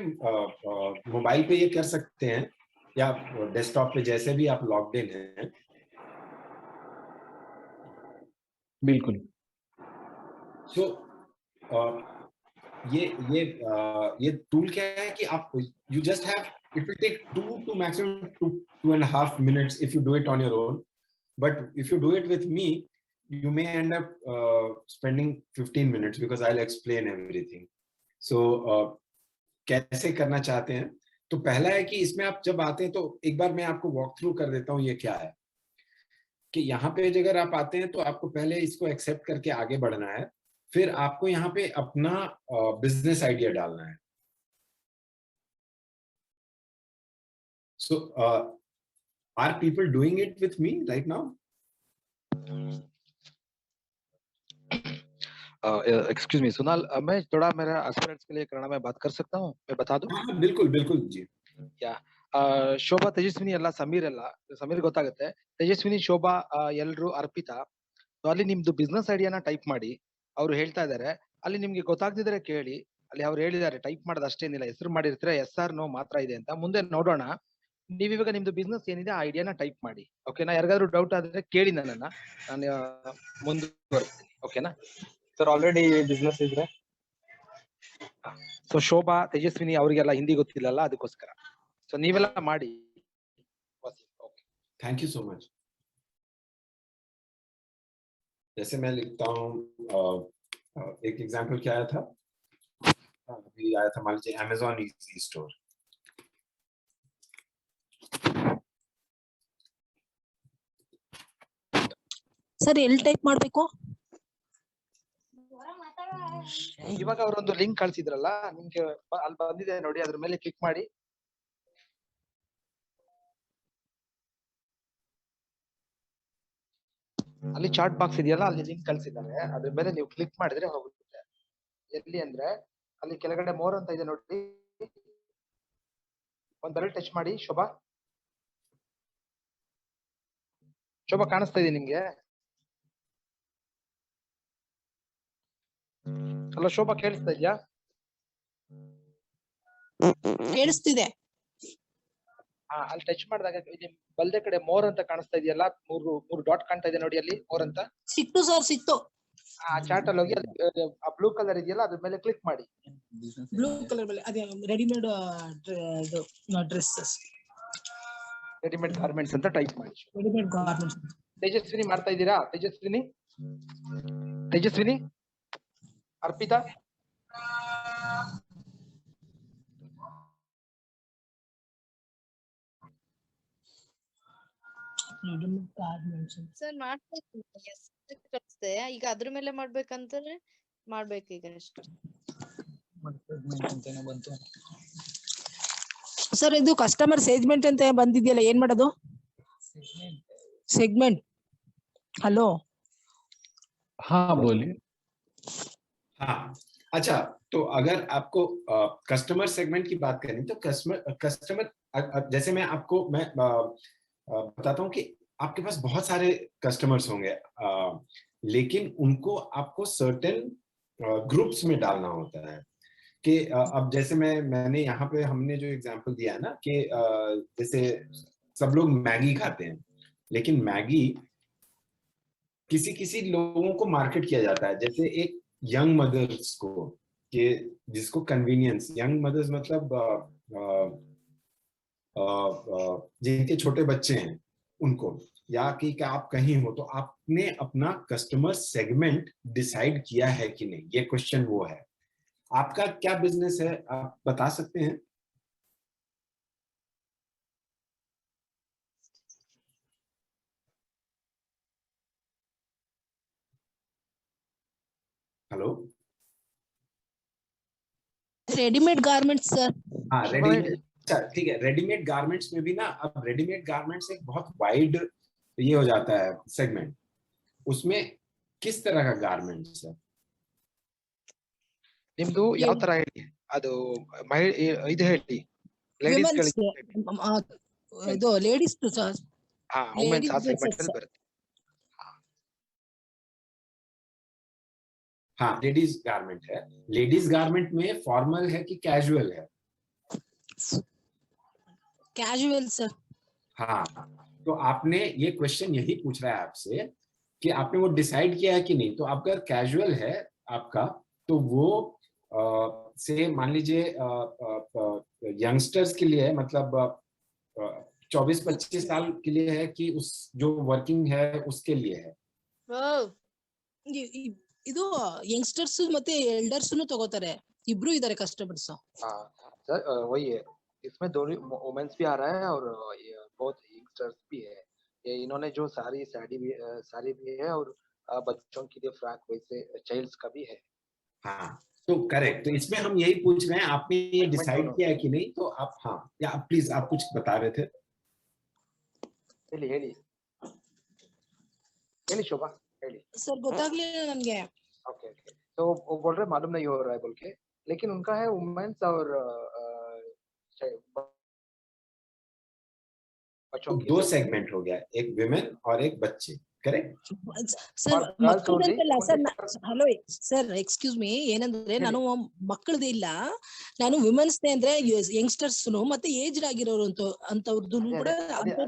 S2: मोबाइल पे ये कर सकते हैं या डेस्कटॉप पे, जैसे भी आप लॉग्ड इन हैं.
S1: बिल्कुल.
S2: सो ये टूल क्या है कि आप you just have, it will take 2 to maximum 2.5 minutes if you do it on your own, but if you do it with me you may end up spending 15 minutes because I'll explain everything. So कैसे करना चाहते हैं? तो पहला है कि इसमें आप जब आते हैं तो एक बार मैं आपको वॉक थ्रू कर देता हूँ ये क्या है. कि यहाँ पे अगर आप आते हैं तो आपको पहले इसको एक्सेप्ट करके आगे बढ़ना है, फिर आपको यहाँ पे अपना बिजनेस आइडिया डालना है. So are people doing it with me right now?
S7: Excuse me सुनाल, मैं थोड़ा मेरा एस्पिरेंट्स के लिए कन्नड़ में बात कर सकता हूँ? मैं बता दूं?
S2: हाँ, बिल्कुल बिल्कुल जी.
S7: ಯಾ ಶೋಭಾ, ತೇಜಸ್ವಿನಿ ಎಲ್ಲ ಸಮೀರ್ ಗೊತ್ತಾಗುತ್ತೆ. ತೇಜಸ್ವಿನಿ, ಶೋಭಾ, ಎಲ್ರು, ಅರ್ಪಿತಾ. ಅಲ್ಲಿ ನಿಮ್ದು ಬಿಸ್ನೆಸ್ ಐಡಿಯಾನ ಟೈಪ್ ಮಾಡಿ. ಅವ್ರು ಹೇಳ್ತಾ ಇದಾರೆ, ಅಲ್ಲಿ ನಿಮ್ಗೆ ಗೊತ್ತಾಗ್ದಿದ್ರೆ ಕೇಳಿ. ಅಲ್ಲಿ ಅವ್ರು ಹೇಳಿದ್ದಾರೆ ಟೈಪ್ ಮಾಡೋದು ಅಷ್ಟೇನಿಲ್ಲ, ಹೆಸರು ಮಾಡಿರ್ತೀರ, ಎಸ್ ಆರ್ ನೋ ಮಾತ್ರ ಇದೆ ಅಂತ. ಮುಂದೆ ನೋಡೋಣ. ನೀವಿವಾಗ ನಿಮ್ದು ಬಿಸ್ನೆಸ್ ಏನಿದೆ ಆ ಐಡಿಯಾನ ಟೈಪ್ ಮಾಡಿ. ಓಕೆನಾ? ಯಾರಿಗಾದ್ರೂ ಡೌಟ್ ಆದ್ರೆ ಕೇಳಿ ನನ್ನನ್ನ, ನಾನು ಮುಂದುವರಿಸ್ತೀನಿ. ಓಕೆನಾ
S8: ಸರ್? ಆಲ್ರೆಡಿ ಬಿಸ್ನೆಸ್ ಇದ್ರೆ
S7: ಸೊ ಶೋಭಾ, ತೇಜಸ್ವಿನಿ ಅವರಿಗೆಲ್ಲ ಹಿಂದಿ ಗೊತ್ತಿಲ್ಲಲ್ಲ, ಅದಕ್ಕೋಸ್ಕರ. ಸೊ ನೀವೆಲ್ಲ ಮಾಡಿ.
S2: Thank you so much. जैसे मैं लिखता हूँ, एक एग्जांपल क्या आया था, अभी आया था, मान लीजिए Amazon Easy Store.
S9: ಸರ್ ಎಲ್ಲಿ ಟೈಪ್ ಮಾಡ್ಬೇಕು?
S7: ಇವಾಗ ಅವರೊಂದು ಲಿಂಕ್ ಕಳ್ಸಿದ್ರಲ್ಲ ನಿಮ್ಗೆ, ಅಲ್ಲಿ ಬಂದಿದೆ ನೋಡಿ, ಅದ್ರ ಮೇಲೆ ಕ್ಲಿಕ್ ಮಾಡಿ. ಅಲ್ಲಿ ಚಾಟ್ ಬಾಕ್ಸ್ ಇದೆಯಲ್ಲ, ಅಲ್ಲಿ ಲಿಂಕ್ ಕಳ್ಸಿದ್ದಾರೆ, ಅದ್ರ ಮೇಲೆ ನೀವು ಕ್ಲಿಕ್ ಮಾಡಿದ್ರೆ ಹೋಗುತ್ತೆ. ಎಲ್ಲಿ ಅಂದ್ರೆ ಅಲ್ಲಿ ಕೆಳಗಡೆ ಮೋರ್ ಅಂತ ಇದೆ ನೋಡಿ, ಒಂದ್ ಬೆರಳು ಟಚ್ ಮಾಡಿ. ಶೋಭಾ, ಶೋಭಾ ಕಾಣಿಸ್ತಾ ಇದೆ ನಿಮ್ಗೆ? ಅಲ್ಲ ಶೋಭಾ, ಕೇಳಿಸ್ತಾ ಇದ್ಯಾ?
S9: ಕೇಳಿಸ್ತಿದೆ.
S7: ಅಲ್ಲಿ ಟಚ್ ಮಾಡಿದಾಗ ಇಲ್ಲಿ ಬಲ್ದೆ ಕಡೆ ಮೋರ್ ಅಂತ ಕಾಣಿಸ್ತಾ ಇದೆಯಲ್ಲ, ಮೂರು ಡಾಟ್ ಕಾಣ್ತಾ ಇದೆ ನೋಡಿ, ಅಲ್ಲಿ ಮೋರ್ ಅಂತ
S9: ಸಿಕ್ತು ಸರ್, ಸಿಕ್ತು.
S7: ಆ ಚಾರ್ಟ್ ಅಲ್ಲಿ ಹೋಗಿ ಆ ಬ್ಲೂ ಕಲರ್ ಇದೆಯಲ್ಲ ಅದ್ರ ಮೇಲೆ ಕ್ಲಿಕ್ ಮಾಡಿ.
S9: ಬ್ಲೂ ಕಲರ್ ಮೇಲೆ ಅದೇ ರೆಡಿಮೇಡ್ ಡ್ರೆಸ್ಸಸ್,
S7: ರೆಡಿಮೇಡ್ ಗಾರ್ಮೆಂಟ್ಸ್ ಅಂತ ಟೈಪ್ ಮಾಡಿ.
S9: Readymade garments.
S7: ತೇಜಸ್ವಿನಿ ಮಾಡ್ತಾ ಇದ್ದೀರಾ? ತೇಜಸ್ವಿನಿ, ಅರ್ಪಿತಾ,
S10: ಸರ್ ಮಾಡ್ತಾ ಈಗ ಅದ್ರ ಮೇಲೆ ಮಾಡ್ಬೇಕಂತಂದ್ರೆ ಮಾಡ್ಬೇಕು ಈಗ ಅಷ್ಟೇ.
S9: ಸರ್ ಇದು ಕಸ್ಟಮರ್ ಸೇಜ್ಮೆಂಟ್ ಅಂತ ಬಂದಿದೆಯಲ್ಲ, ಏನ್ ಮಾಡೋದು? सेगमेंट। हेलो,
S1: हाँ बोलिए।
S2: हाँ अच्छा, तो अगर आपको कस्टमर सेगमेंट की बात करें तो कस्टमर जैसे मैं बताता हूँ कि आपके पास बहुत सारे कस्टमर्स होंगे, लेकिन उनको आपको सर्टेन ग्रुप्स में डालना होता है कि अब जैसे मैंने यहाँ पे हमने जो एग्जांपल दिया है ना कि जैसे सब लोग मैगी खाते हैं, लेकिन मैगी किसी लोगों को मार्केट किया जाता है, जैसे एक यंग मदर्स को, कि जिसको कन्वीनियंस, यंग मदर्स मतलब जिनके छोटे बच्चे हैं उनको, या कि आप कहीं हो तो आपने अपना कस्टमर सेगमेंट डिसाइड किया है कि नहीं, ये क्वेश्चन वो है। आपका क्या बिजनेस है, आप बता सकते हैं? Hello,
S9: readymade garments sir.
S2: हाँ रेडीमेड, अच्छा ठीक है। रेडीमेड गारमेंट्स में भी ना, अब रेडीमेड गारमेंट्स एक बहुत वाइड ये हो जाता है सेगमेंट, उसमें किस तरह का गारमेंट्स है?
S7: ನಿಮ್ದು ಯಾವ ತರ ಹೇಳಿ, ಅದು ಇದು ಹೇಳಿ, ಲೇಡೀಸ್
S9: ಇದು ಲೇಡೀಸ್ ಸರ್।
S7: ಹಾ, ವುಮೆನ್ಸ್ ಆ ಸೆಗ್ಮೆಂಟ್ ಅಲ್ಲಿ ಬರುತ್ತೆ।
S2: हाँ लेडीज गारमेंट है। लेडीज गारमेंट में फॉर्मल है कि कैजुअल है?
S9: Casual sir.
S2: हाँ, तो आपने ये क्वेश्चन यही पूछ रहा है आपसे कि आपने वो डिसाइड किया है कि नहीं। तो आपका कैजुअल है आपका, तो वो से मान लीजिए यंगस्टर्स के लिए है, मतलब 24-25 साल के लिए है, कि उस जो वर्किंग है उसके लिए है?
S9: ಇದು ಯಂಗ್ಸ್ಟರ್ಸ್ ಮತ್ತೆ ಎಲ್ಡರ್ಸ್ ತಗೋತಾರೆ, ಇಬ್ರು ಇದಾರೆ ಕಸ್ಟಮರ್ಸ್।
S7: सर वही है, इसमें दोनों वुमेन्स भी आ रहा है और बहुत यंगस्टर्स भी है। ये इन्होंने जो सारी भी है और बच्चों के लिए फ्रॉक वैसे चाइल्ड्स का भी है।
S2: हाँ तो करेक्ट, तो इसमें हम यही पूछ रहे हैं, आपने ये डिसाइड किया है कि नहीं? तो आप, हाँ या प्लीज आप कुछ बता रहे थे।
S7: ಹೇಳಿ शोभा ಹೇಳಿ।
S9: सर ಗೊತ್ತಾಗ್ಲಿಲ್ಲ ನನಗೆ।
S7: ओके तो वो बोल रहे मालूम नहीं हो रहा है बोल के, लेकिन उनका है वुमेन्स और बच्चों की।
S2: दो सेगमेंट हो गया, एक विमेन और एक बच्चे, करेक्ट
S9: ಸರ್ ಮಕ್ಕಳಂತಲ್ಲ sir. Hello sir, excuse me, ಏನಂದ್ರೆ ನಾನು ಮಕ್ಕಳದೇ ಇಲ್ಲ, ನಾನು ವಿಮೆನ್ಸ್ ಅಂದ್ರೆ ಯಂಗ್ಸ್ಟರ್ಸ್ ಮತ್ತೆ ಏಜ್ಡ್ ಆಗಿರೋರು ಅಂತವ್ರದ್ದು ಕೂಡ।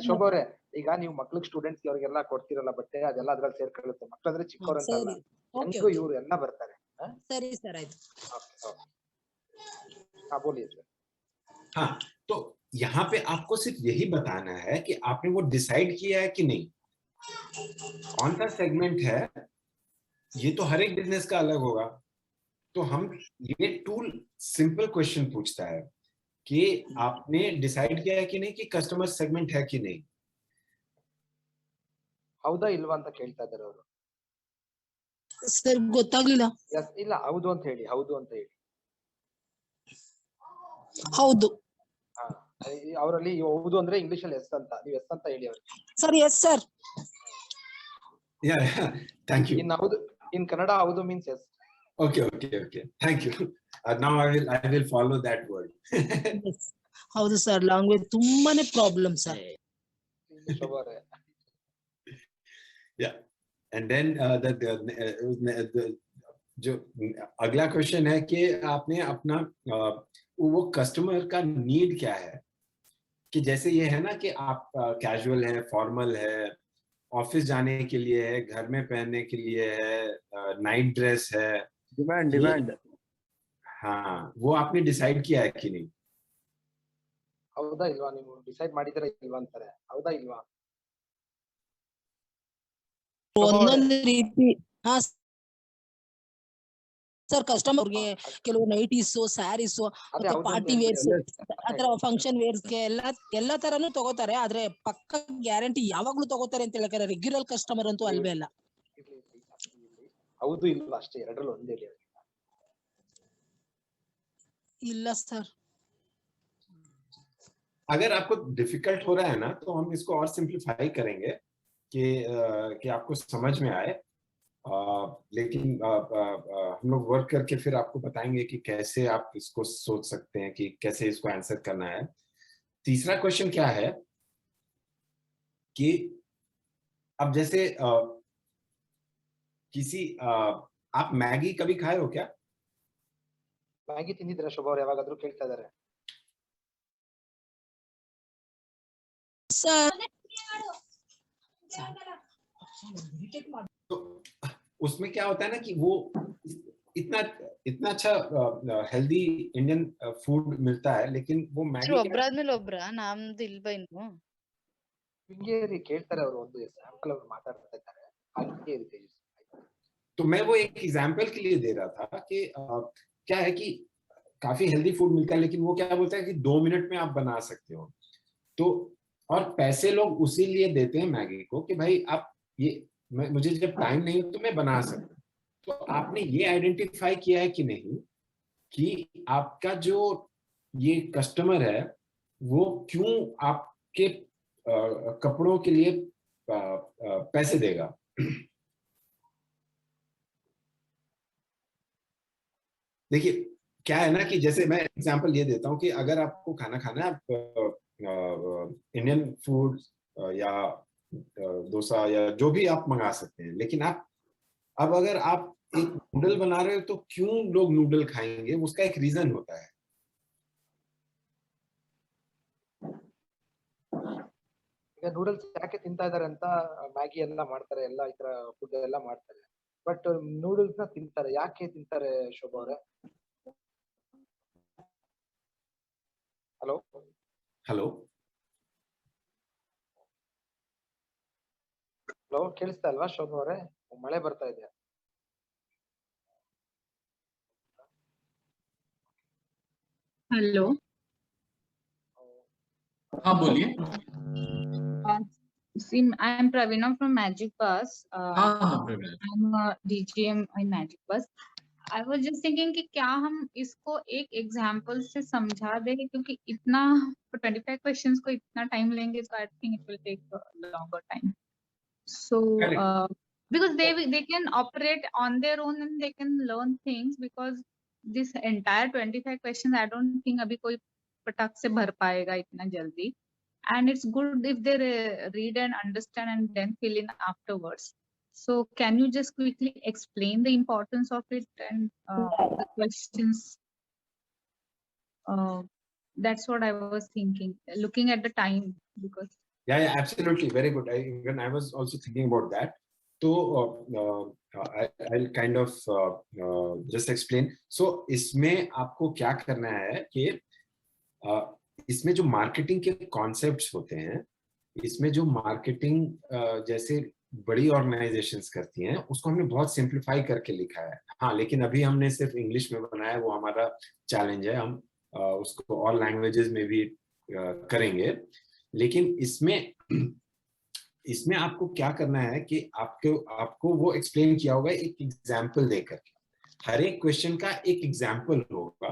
S7: ಶೋಭಾ ಅವರೇ, ಈಗ ನೀವು ಮಕ್ಕಳಿಗೆ ಸ್ಟೂಡೆಂಟ್ಸ್ ಅವರಿಗೆಲ್ಲ ಕೊಡ್ತಿರಲ್ಲ ಬಟ್ಟೆ, ಅದೆಲ್ಲ ಅದ್ರಲ್ಲಿ ಸೇರ್ಕೊಳ್ಳುತ್ತೆ। ಮಕ್ಕಳಂದ್ರೆ ಚಿಕ್ಕವರು ಅಂತಲ್ಲ, ಇವರು ಎಲ್ಲ ಬರ್ತಾರೆ।
S9: ಸರಿ ಸರ್, ಆಯ್ತು।
S7: हाँ बोलिए सर।
S2: हाँ, तो यहाँ पे आपको सिर्फ यही बताना है कि आपने वो डिसाइड किया है कि नहीं, कौन सा सेगमेंट है। ये तो हर एक बिजनेस का अलग होगा। तो हम ये टूल सिंपल क्वेश्चन पूछता है कि आपने डिसाइड किया है कि नहीं कि कस्टमर सेगमेंट है कि नहीं।
S7: ಹೌದಾ ಇಲ್ವಾ ಅಂತ ಕೇಳ್ತಾ ಇದ್ದಾರೆ ಅವರು।
S9: ಸರ್ ಗೊತ್ತಾಗ್ಲಿಲ್ಲ।
S7: ಇಲ್ಲ ಹೌದು ಅಂತ ಹೇಳಿ, ಹೌದು ಅಂತ ಹೇಳಿ।
S9: ಹೌದು।
S7: ಅವರಲ್ಲಿ ಹೌದು ಅಂದ್ರೆ ಇಂಗ್ಲಿಷ್ ಅಲ್ಲಿ ಎಸ್ ಅಂತ, ನೀವು ಎಸ್ ಅಂತ ಹೇಳಿ ಅವ್ರಿಗೆ।
S9: Sir yes sir.
S2: Yeah, thank you.
S7: In Kannada haudu means yes.
S2: Okay, thank you. Now I will follow that word.
S9: Yes. ಹೌದು ಸರ್, ಲ್ಯಾಂಗ್ವೇಜ್ ತುಂಬಾನೇ problem sir.
S2: Yeah, and then जो अगला क्वेश्चन है कि आपने अपना वो कस्टमर का नीड क्या है, कि जैसे ये है ना कि आप कैजुअल है, फॉर्मल है, ऑफिस जाने के लिए है, घर में पहनने के लिए है, नाइट ड्रेस है,
S11: डिमांड।
S2: हाँ, वो आपने डिसाइड किया है कि नहीं?
S7: ಹೌದಾ ಇಲ್ವಾ, ನೀವು ಡಿಸೈಡ್ ಮಾಡಿದಿರಾ ಇಲ್ವಾ ಅಂತಾರೆ, ಹೌದಾ ಇಲ್ವಾ?
S9: ಒಂದೊಂದು ರೀತಿ ಹಾ ಸರ್, ಕಸ್ಟಮರ್ಗೆ ಕೆಲವು ನೈಟೀಸ್, ಸ್ಯಾರೀಸ್, ಮತ್ತೆ ಪಾರ್ಟಿ ವೇರ್ಸ್, ಆತರ ಫಂಕ್ಷನ್ ವೇರ್ಸ್ ಗೆ ಎಲ್ಲಾ ತರನು ತಗೋತಾರೆ. ಆದ್ರೆ ಪಕ್ಕ ಗ್ಯಾರಂಟಿ ಯಾವಾಗ್ಲೂ ತಗೋತಾರೆ ಅಂತ ಹೇಳ್ತಾರೆ. ರೆಗ್ಯುಲರ್ ಕಸ್ಟಮರ್ ಅಂತೂ ಅಲ್ವೇ ಅಲ್ಲ.
S7: ಹೌದು ಇಲ್ವಾ ಅಷ್ಟೇ, ಎರಡರಲ್ಲಿ ಒಂದೇ ಹೇಳಿ.
S9: ಇಲ್ಲ ಸರ್.
S2: अगर आपको डिफिकल्ट हो रहा है ना, तो हम इसको और सिंप्लीफाई करेंगे कि आपको समझ में आए। लेकिन हम लोग वर्क करके फिर आपको बताएंगे कि कैसे आप इसको सोच सकते हैं, कि कैसे इसको आंसर करना है। तीसरा क्वेश्चन क्या है कि अब जैसे किसी आप मैगी कभी खाए हो क्या?
S7: ಮ್ಯಾಗಿ ತಿಂದಿದ್ರ ಶೋಭಾ ಅವ್ರು ಯಾವಾಗಾದ್ರೂ ಕೇಳ್ತಾ ಇದಾರೆ?
S2: तो उसमें क्या होता है ना कि वो इतना इतना अच्छा हेल्दी इंडियन फूड मिलता है, लेकिन वो मैगी
S10: ಒಬ್ರಾದ್ಮೇಲೆ ಒಬ್ರ ನಮ್ದು ಇಲ್ವಾ ಇನ್ನು?
S7: ಹಿಂಗೇರಿ ಕೇಳ್ತಾರೆ ಅವರು, ಒಂದು ಸ್ಯಾಂಪಲ್ ಅವ್ರು ಮಾತಾಡ್ತಾ ಇದ್ದಾರೆ, ಹಾಗೆ ಇರುತ್ತೆ.
S2: तो मैं वो एक एग्जांपल के लिए दे रहा था कि क्या है कि काफी हेल्दी फूड मिलता है, लेकिन वो क्या बोलता है कि 2 मिनट में आप बना सकते हो। तो और पैसे लोग उसी लिए देते हैं मैगी को कि भाई आप ये मुझे जब टाइम नहीं हो तो मैं बना सकता हूँ। तो आपने ये आइडेंटिफाई किया है कि नहीं कि आपका जो ये कस्टमर है वो क्यों आपके कपड़ों के लिए पैसे देगा? देखिए क्या है ना कि जैसे मैं एग्जांपल ये देता हूँ कि अगर आपको खाना खाना है, आप इंडियन फूड या डोसा या जो भी आप मंगा सकते हैं, लेकिन आप अब अगर आप एक नूडल बना रहे हो तो क्यों लोग नूडल खाएंगे, उसका एक रीजन होता है।
S7: ಈಗ ನೂಡಲ್ಸ್ ಯಾಕೆ ತಿಂತಾ ಇದಾರೆ ಅಂತ ಮ್ಯಾಗಿ ಎಲ್ಲ ಮಾಡ್ತಾರೆ, ಎಲ್ಲ ಈ ತರ ಫುಡ್ ಎಲ್ಲ ಮಾಡ್ತಾರೆ, ಬಟ್ ನೂಡಲ್ಸ್ ನ ತಿಂತಾರೆ. ಯಾಕೆ ತಿಂತಾರೆ ಶೋಭಾ ಅವರೇ? ಹಲೋ
S2: ಹಲೋ
S7: ಹಲೋ, ಕೇಳಿಸ್ತಾ ಇಲ್ವಾ ಶೋಭಾ ಅವರೇ? ಮಳೆ ಬರ್ತಾ ಇದೆ.
S12: हेलो, हाँ बोलिए।
S3: I am Pravina from Magic Bus.
S12: हाँ
S3: I'm a DGM in Magic Bus. I was just thinking कि क्या हम इसको एक एग्जाम्पल से समझा दें, क्योंकि इतना 25 क्वेश्चंस को इतना टाइम लेंगे, so I think it will take a longer time. So because they can operate on their own and they can learn things, because this entire 25 questions I don't think अभी कोई पटक से भर पाएगा इतना जल्दी, and it's good if they read and understand and then fill in afterwards. So can you just quickly explain the importance of it and the questions? That's what I was thinking, looking at the time, because
S2: yeah, absolutely, very good. I was also thinking about that. So I'll kind of just explain. So इसमें आपको क्या करना है कि इसमें जो marketing के concepts होते हैं, इसमें जो मार्केटिंग जैसे बड़ी ऑर्गेनाइजेशंस करती हैं, उसको हमने बहुत सिंप्लीफाई करके लिखा है। हाँ, लेकिन अभी हमने सिर्फ इंग्लिश में बनाया है, वो हमारा चैलेंज है। हम उसको और लैंग्वेजेस में भी करेंगे। लेकिन इसमें आपको क्या करना है कि आपको वो एक्सप्लेन किया होगा एक एग्जाम्पल देकर। हर एक क्वेश्चन का एक एग्जाम्पल होगा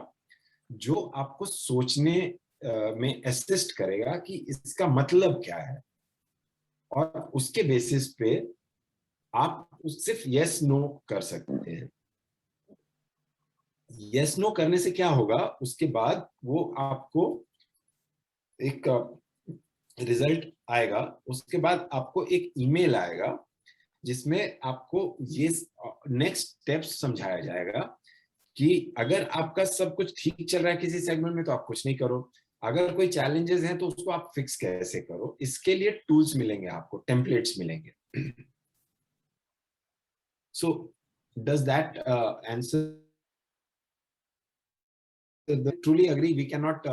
S2: जो आपको सोचने में असिस्ट करेगा कि इसका मतलब क्या है, और उसके बेसिस पे आप सिर्फ यस नो कर सकते हैं। यस नो करने से क्या होगा, उसके बाद वो आपको एक रिजल्ट आएगा, उसके बाद आपको एक ईमेल आएगा जिसमें आपको ये नेक्स्ट स्टेप्स समझाया जाएगा कि अगर आपका सब कुछ ठीक चल रहा है किसी सेगमेंट में तो आप कुछ नहीं करो, अगर कोई चैलेंजेस हैं तो उसको आप फिक्स कैसे करो, इसके लिए टूल्स मिलेंगे आपको, टेम्पलेट्स मिलेंगे. So does that answer? Truly agree, we cannot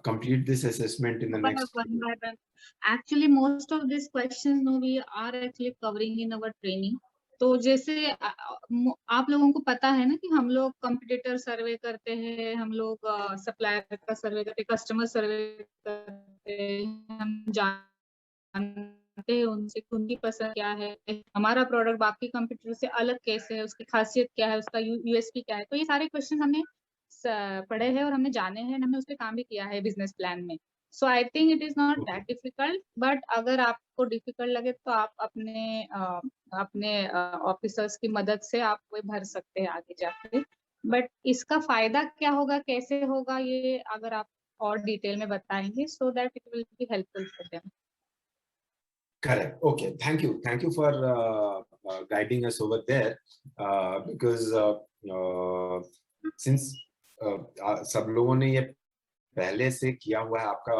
S2: complete this assessment in the next.
S11: One by one. Actually, most of these questions no we are actually covering in our training. तो जैसे आप लोगों को पता है ना कि हम लोग कंपटीटर सर्वे करते हैं, हम लोग सप्लायर का सर्वे करते हैं, कस्टमर सर्वे करते हैं, हम जानते हैं उनसे उनकी पसंद क्या है, हमारा प्रोडक्ट बाकी कंपटीटर से अलग कैसे है, उसकी खासियत क्या है, उसका यूएसपी क्या है. तो ये सारे क्वेश्चन हमने पढ़े हैं और हमने जाने हैं, हमने उस पर काम भी किया है बिजनेस प्लान में. So I think it is not that difficult, but अगर आपको डिफिकल्ट लगे तो आप अपने ऑफिसर्स की मदद से आप वो भर सकते हैं आगे जाके. बट इसका फायदा क्या होगा, कैसे होगा, ये अगर आप और डिटेल में बताएंगे so that it will be helpful for them.
S2: Correct. Okay. Thank you for guiding us over there, because since सब लोगों ने ये पहले से किया हुआ है, आपका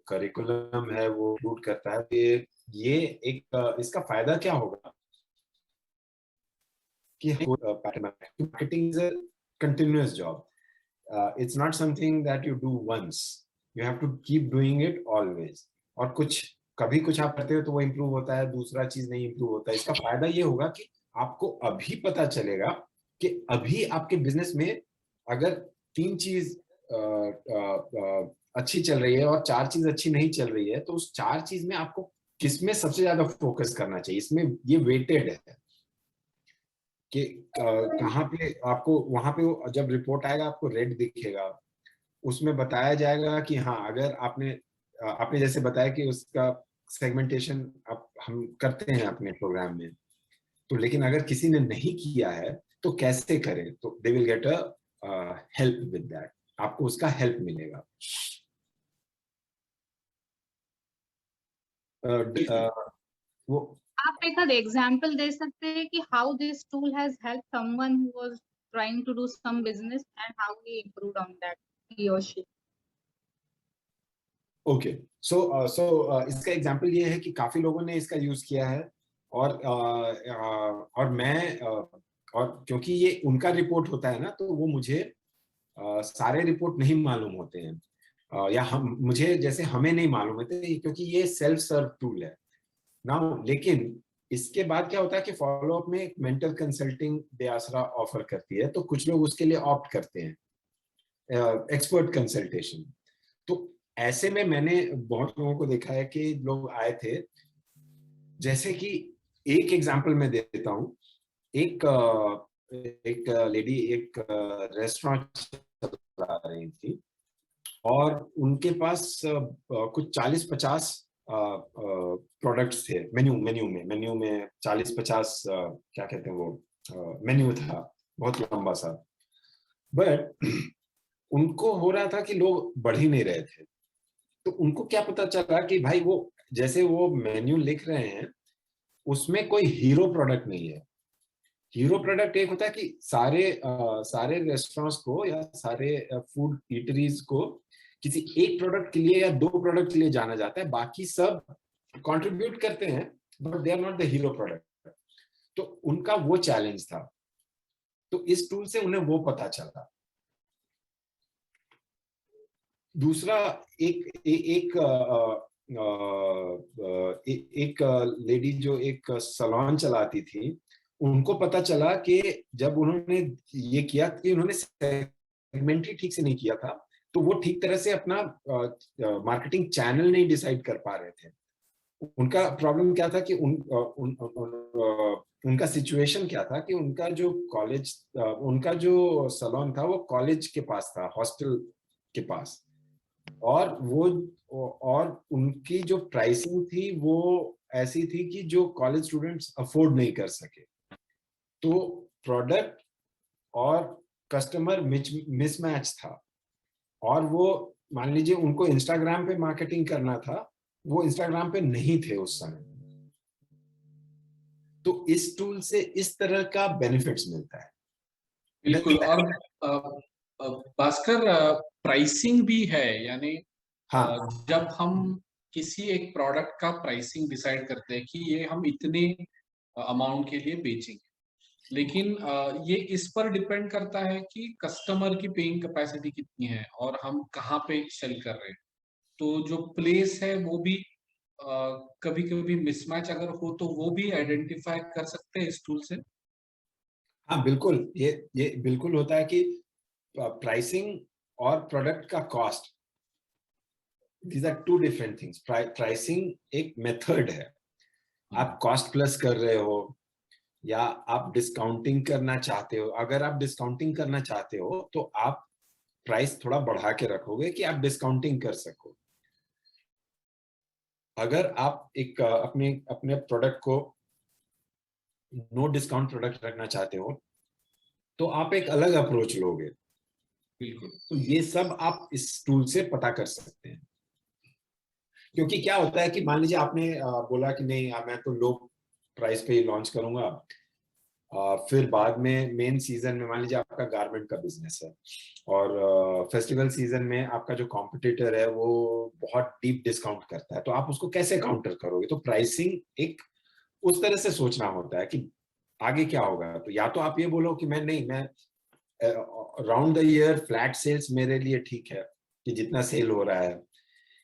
S2: करिकुलम है वो इंक्लूड करता है, ये एक इसका फायदा क्या होगा कि marketing is a continuous job. It's not something that you do once, you have to keep doing it always. और कभी कुछ आप करते हो तो वो इम्प्रूव होता है, दूसरा चीज नहीं इम्प्रूव होता है. इसका फायदा ये होगा कि आपको अभी पता चलेगा कि अभी आपके बिजनेस में अगर 3 चीज अच्छी चल रही है और 4 चीज अच्छी नहीं चल रही है, तो उस 4 चीज में आपको किसमें सबसे ज्यादा फोकस करना चाहिए. इसमें ये वेटेड है कि कहाँ पे आपको, वहां पे जब रिपोर्ट आएगा आपको रेड दिखेगा, उसमें बताया जाएगा कि हाँ, अगर आपने जैसे बताया कि उसका सेगमेंटेशन हम करते हैं अपने प्रोग्राम में, तो लेकिन अगर किसी ने नहीं किया है तो कैसे करें, तो they will get a help with that, आपको उसका हेल्प मिलेगा. वो
S11: आप एक आध एग्जांपल दे सकते हैं कि how this tool has help someone who was trying to do some business and how he improved on that, he और शी.
S2: ओके, सो इसका एग्जांपल ये है कि काफी लोगों ने इसका यूज किया है, और मैं और क्योंकि ये उनका रिपोर्ट होता है ना, तो वो मुझे सारे रिपोर्ट नहीं मालूम होते हैं, या मुझे जैसे हमें नहीं मालूम होते, क्योंकि ये सेल्फ सर्व टूल है ना. लेकिन इसके बाद क्या होता है कि फॉलो अप में एक मेंटल कंसल्टिंग दयासरा ऑफर करती है, तो कुछ लोग उसके लिए ऑप्ट करते हैं, एक्सपर्ट कंसल्टेशन. तो ऐसे में मैंने बहुत लोगों को देखा है कि लोग आए थे, जैसे कि एक एग्जांपल मैं देता हूं. एक लेडी एक रेस्टोरेंट चला रही थी और उनके पास कुछ 40-50 प्रोडक्ट्स थे मेन्यू में 40-50 क्या कहते हैं वो मेन्यू था, बहुत लंबा सा. बट उनको हो रहा था कि लोग बढ़ ही नहीं रहे थे. तो उनको क्या पता चला कि भाई वो जैसे वो मेन्यू लिख रहे हैं उसमें कोई हीरो प्रोडक्ट नहीं है. हीरो प्रोडक्ट एक होता है कि सारे रेस्टोरेंट्स को या सारे फूड ईटरीज को किसी एक प्रोडक्ट के लिए या 2 प्रोडक्ट के लिए जाना जाता है, बाकी सब कंट्रीब्यूट करते हैं but they are not the hero product. तो उनका वो चैलेंज था, तो इस टूल से उन्हें वो पता चला. दूसरा एक लेडी जो एक सैलून चलाती थी, उनको पता चला कि जब उन्होंने ये किया कि उन्होंने सेगमेंट ही ठीक से नहीं किया था, तो वो ठीक तरह से अपना मार्केटिंग चैनल नहीं डिसाइड कर पा रहे थे. उनका प्रॉब्लम क्या था कि उनका सिचुएशन क्या था कि उनका जो सैलून था वो कॉलेज के पास था, हॉस्टल के पास, और उनकी जो प्राइसिंग थी वो ऐसी थी कि जो कॉलेज स्टूडेंट्स अफोर्ड नहीं कर सके. तो प्रोडक्ट और कस्टमर मिसमैच था, और वो मान लीजिए उनको इंस्टाग्राम पे मार्केटिंग करना था, वो इंस्टाग्राम पे नहीं थे उस समय. तो इस टूल से इस तरह का बेनिफिट्स मिलता है।
S12: बिल्कुल। और भास्कर प्राइसिंग भी है, यानी जब हम किसी एक प्रोडक्ट का प्राइसिंग डिसाइड करते हैं कि ये हम इतने अमाउंट के लिए बेचेंगे, लेकिन ये इस पर डिपेंड करता है कि कस्टमर की पेइंग कैपेसिटी कितनी है और हम कहाँ पे सेल कर रहे हैं। तो जो प्लेस है वो भी कभी कभी मिसमैच अगर हो तो वो भी आइडेंटिफाई कर सकते हैं इस टूल से।
S2: हाँ बिल्कुल, ये बिल्कुल होता है कि प्राइसिंग और प्रोडक्ट का cost, these are two different things. Pricing एक मेथड है, आप कॉस्ट प्लस कर रहे हो या आप डिस्काउंटिंग करना चाहते हो। अगर आप डिस्काउंटिंग करना चाहते हो तो आप प्राइस थोड़ा बढ़ा के रखोगे कि आप डिस्काउंटिंग कर सको। अगर आप एक अपने प्रोडक्ट को नो डिस्काउंट प्रोडक्ट रखना चाहते हो तो आप एक अलग अप्रोच लोगे।
S12: बिल्कुल।
S2: तो ये सब आप इस टूल से पता कर सकते हैं। क्योंकि क्या होता है कि मान लीजिए आपने बोला कि नहीं मैं तो लो प्राइस पे ही लॉन्च करूंगा, फिर बाद में मेन सीजन में मान लीजिए आपका गारमेंट का बिजनेस है और फेस्टिवल सीजन में आपका जो कॉम्पिटिटर है वो बहुत डीप डिस्काउंट करता है, तो आप उसको कैसे काउंटर करोगे? तो प्राइसिंग एक उस तरह से सोचना होता है कि आगे क्या होगा। तो या तो आप ये बोलो कि मैं round the year flat sales मेरे लिए ठीक है कि जितना सेल हो रहा है,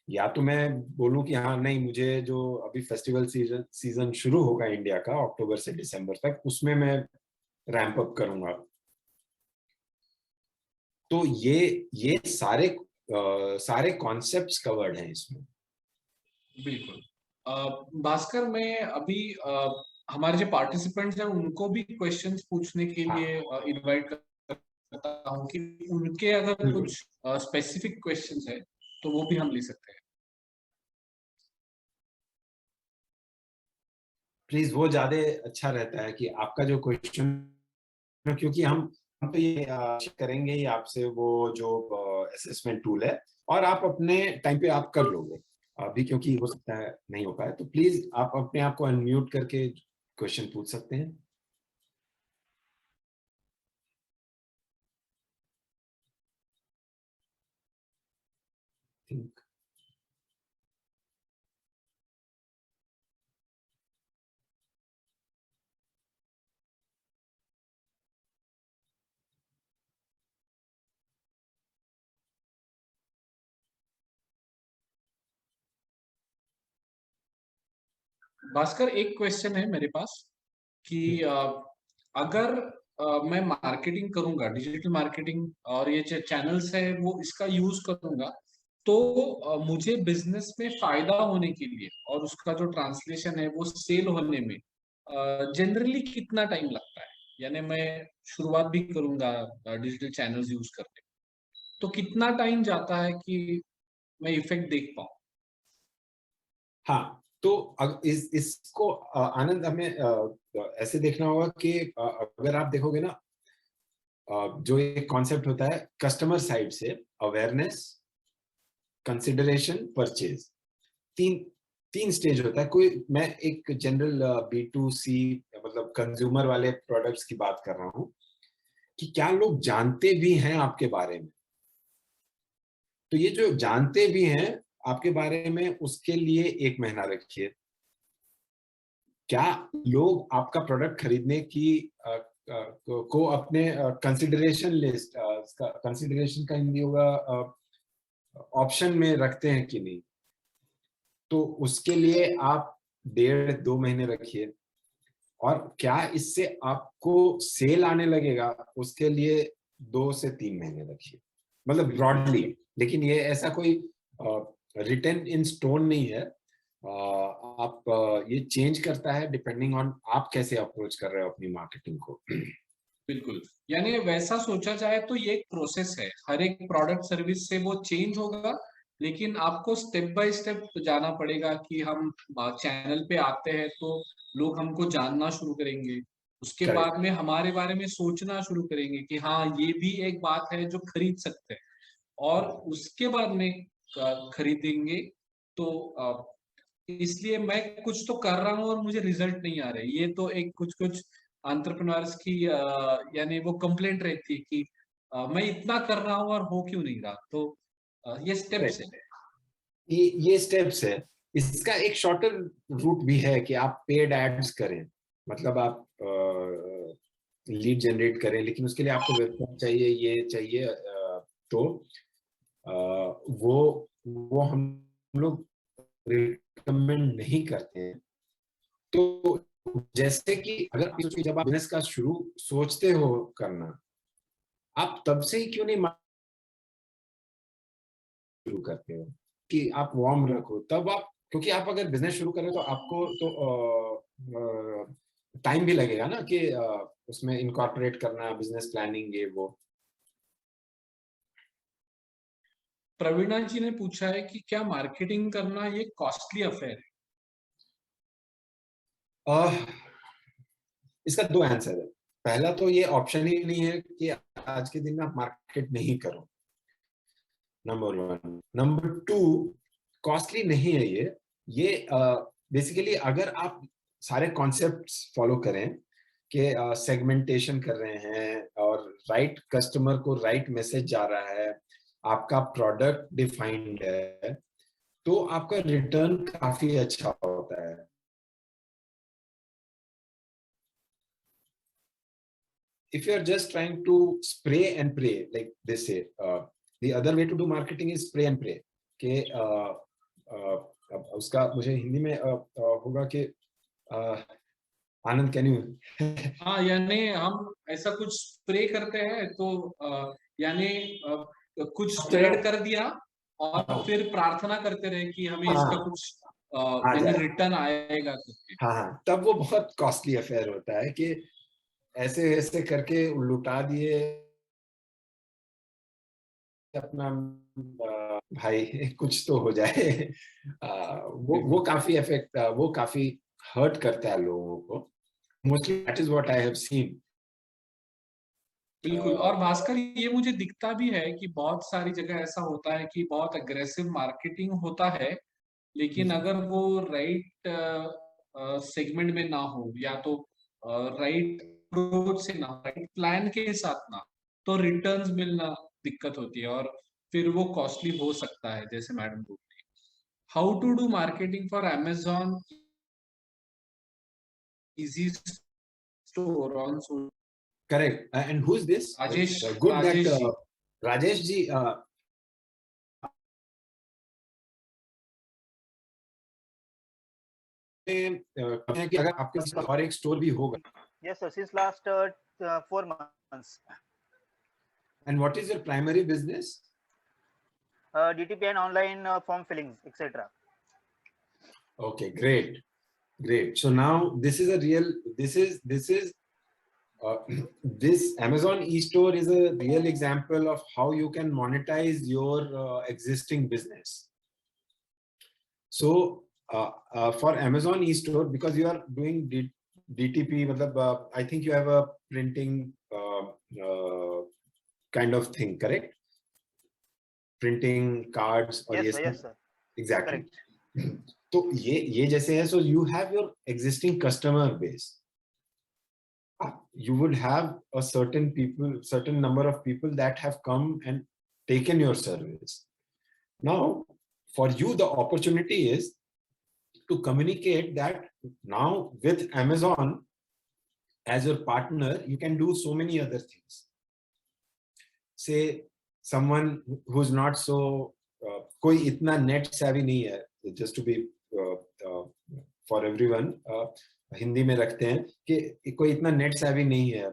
S2: या तो मैं बोलूं कि हाँ नहीं, मुझे जो अभी फेस्टिवल सीजन शुरू होगा इंडिया का अक्टूबर से दिसंबर तक, उसमें मैं रैंप अप करूंगा। तो ये सारे कॉन्सेप्ट्स कवर्ड हैं इसमें।
S12: बिल्कुल। भास्कर, मैं अभी हमारे जो पार्टिसिपेंट्स हैं उनको भी क्वेश्चंस पूछने के लिए इनवाइट करता हूँ कि उनके अगर कुछ स्पेसिफिक क्वेश्चंस है तो वो भी हम ले सकते हैं।
S2: प्लीज वो ज्यादा अच्छा रहता है कि आपका जो क्वेश्चन, क्योंकि हम तो ये करेंगे ही आपसे वो जो असेसमेंट टूल है, और आप अपने टाइम पे आप कर लोगे अभी, क्योंकि हो सकता है नहीं हो पाए, तो प्लीज आप अपने आप को अनम्यूट करके क्वेश्चन पूछ सकते हैं।
S12: भास्कर, एक क्वेश्चन है मेरे पास कि अगर मैं मार्केटिंग करूंगा, डिजिटल मार्केटिंग और ये जो चैनल्स है वो इसका यूज करूंगा, तो मुझे बिजनेस में फायदा होने के लिए और उसका जो ट्रांसलेशन है वो सेल होने में जनरली कितना टाइम लगता है? यानी मैं शुरुआत भी करूंगा डिजिटल चैनल्स यूज करने, तो कितना टाइम जाता है कि मैं इफेक्ट देख पाऊं?
S2: हाँ, तो इसको आनंद हमें ऐसे देखना होगा कि अगर आप देखोगे ना, जो एक कॉन्सेप्ट होता है कस्टमर साइड से, अवेयरनेस, कंसिडरेशन, परचेज, तीन स्टेज होता है। कोई मैं एक जनरल B2C मतलब कंज्यूमर वाले प्रोडक्ट्स की बात कर रहा हूं कि क्या लोग जानते भी हैं आपके बारे में। तो ये जो जानते भी हैं आपके बारे में, उसके लिए 1 महीना रखिए। क्या लोग आपका प्रोडक्ट खरीदने की को अपने कंसिडरेशन लिस्ट, कंसिडरेशन का हिंदी होगा ऑप्शन में रखते हैं कि नहीं, तो उसके लिए आप 1.5-2 महीने रखिए। और क्या इससे आपको सेल आने लगेगा, उसके लिए 2 से 3 महीने रखिए, मतलब ब्रॉडली। लेकिन ये ऐसा कोई रिटन इन स्टोन नहीं है, आप ये चेंज करता है डिपेंडिंग ऑन आप कैसे अप्रोच कर रहे हो अपनी मार्केटिंग को।
S12: बिल्कुल, यानी वैसा सोचा जाए तो ये एक प्रोसेस है, हर एक प्रोडक्ट सर्विस से वो चेंज होगा, लेकिन आपको स्टेप बाय स्टेप जाना पड़ेगा कि हम चैनल पे आते हैं तो लोग हमको जानना शुरू करेंगे, उसके बाद में हमारे बारे में सोचना शुरू करेंगे कि हाँ ये भी एक बात है जो खरीद सकते हैं, और उसके बाद में खरीदेंगे। तो इसलिए मैं कुछ तो कर रहा हूँ और मुझे रिजल्ट नहीं आ रहे। ये तो एक कुछ एंटरप्रेन्योर्स की यानी वो कंप्लेंट रहती है कि मैं इतना कर रहा हूँ और हो क्यों नहीं रहा। तो ये स्टेप्स है,
S2: ये स्टेप्स है। इसका एक शॉर्टर रूट भी है कि आप पेड एड्स करें, मतलब आप लीड जनरेट करें, लेकिन उसके लिए आपको वेबसाइट चाहिए, ये चाहिए। तो वो हम लोग रिकमेंड नहीं करते हैं। तो जैसे कि अगर जब आप बिजनेस का शुरू सोचते हो करना, आप तब से ही क्यों नहीं शुरू करते हो कि आप वार्म रखो, तब आप, क्योंकि आप अगर बिजनेस शुरू करें तो आपको तो टाइम भी लगेगा ना कि उसमें इनकॉर्पोरेट करना, बिजनेस प्लानिंग, ये वो।
S12: प्रवीणा जी ने पूछा है कि क्या मार्केटिंग करना ये कॉस्टली अफेयर है?
S2: इसका 2 आंसर है। पहला तो ये ऑप्शन ही नहीं है कि आज के दिन में आप मार्केट नहीं करो, नंबर 1। नंबर 2, कॉस्टली नहीं है ये बेसिकली अगर आप सारे कॉन्सेप्ट्स फॉलो करें कि सेगमेंटेशन कर रहे हैं और राइट कस्टमर को राइट मैसेज जा रहा है, आपका प्रोडक्ट डिफाइंड है, तो आपका रिटर्न काफी अच्छा होता है। If you are just trying to spray and pray, like they say, the other way to do marketing is spray and pray. कि उसका मुझे हिंदी में होगा कि आनंद, कैन यू?
S12: हाँ, यानी हम ऐसा कुछ स्प्रे करते हैं तो यानी कुछ स्प्रेड कर दिया और फिर प्रार्थना करते रहे कि हमें इसका कुछ यानी रिटर्न आएगा।
S2: हाँ, तब वो बहुत कॉस्टली अफेयर होता है कि ऐसे ऐसे करके लुटा दिए अपना भाई, कुछ तो हो जाए। वो काफी इफेक्ट, वो काफी हर्ट करता है लोगों को। Mostly that is what I have seen.
S12: बिल्कुल। और भास्कर, ये मुझे दिखता भी है कि बहुत सारी जगह ऐसा होता है कि बहुत अग्रेसिव मार्केटिंग होता है, लेकिन अगर वो राइट सेगमेंट में ना हो, या तो राइट अप्रोच से ना, राइट प्लान के साथ ना, तो रिटर्न्स मिलना दिक्कत होती है और फिर वो कॉस्टली हो सकता है, जैसे मैडम बोल रही है। How to do marketing for Amazon Easy Store on social?
S2: Correct. And who's this?
S12: Rajesh.
S2: Good
S12: Rajesh
S2: that
S12: ji.
S2: Rajesh ji. कि अगर आपके पास और एक स्टोर भी होगा।
S13: Yes sir, since last 4 months.
S2: And what is your primary business?
S13: DTP and online form fillings, etc.
S2: Okay, great. So now this is a real, this Amazon eStore is a real example of how you can monetize your existing business. So for Amazon eStore, because you are doing DTP, I think you have a printing kind of thing, correct? Printing cards or
S13: yes sir.
S2: Exactly. तो ये जैसे है, so you have your existing customer base. You would have a certain number of people that have come and taken your service. Now, for you, the opportunity is to communicate that now with Amazon as your partner, you can do so many other things. Say someone who's not so, कोई इतना net savvy नहीं है, just to be for everyone, Hindi में रखते हैं कि कोई इतना नेट सेवी नहीं है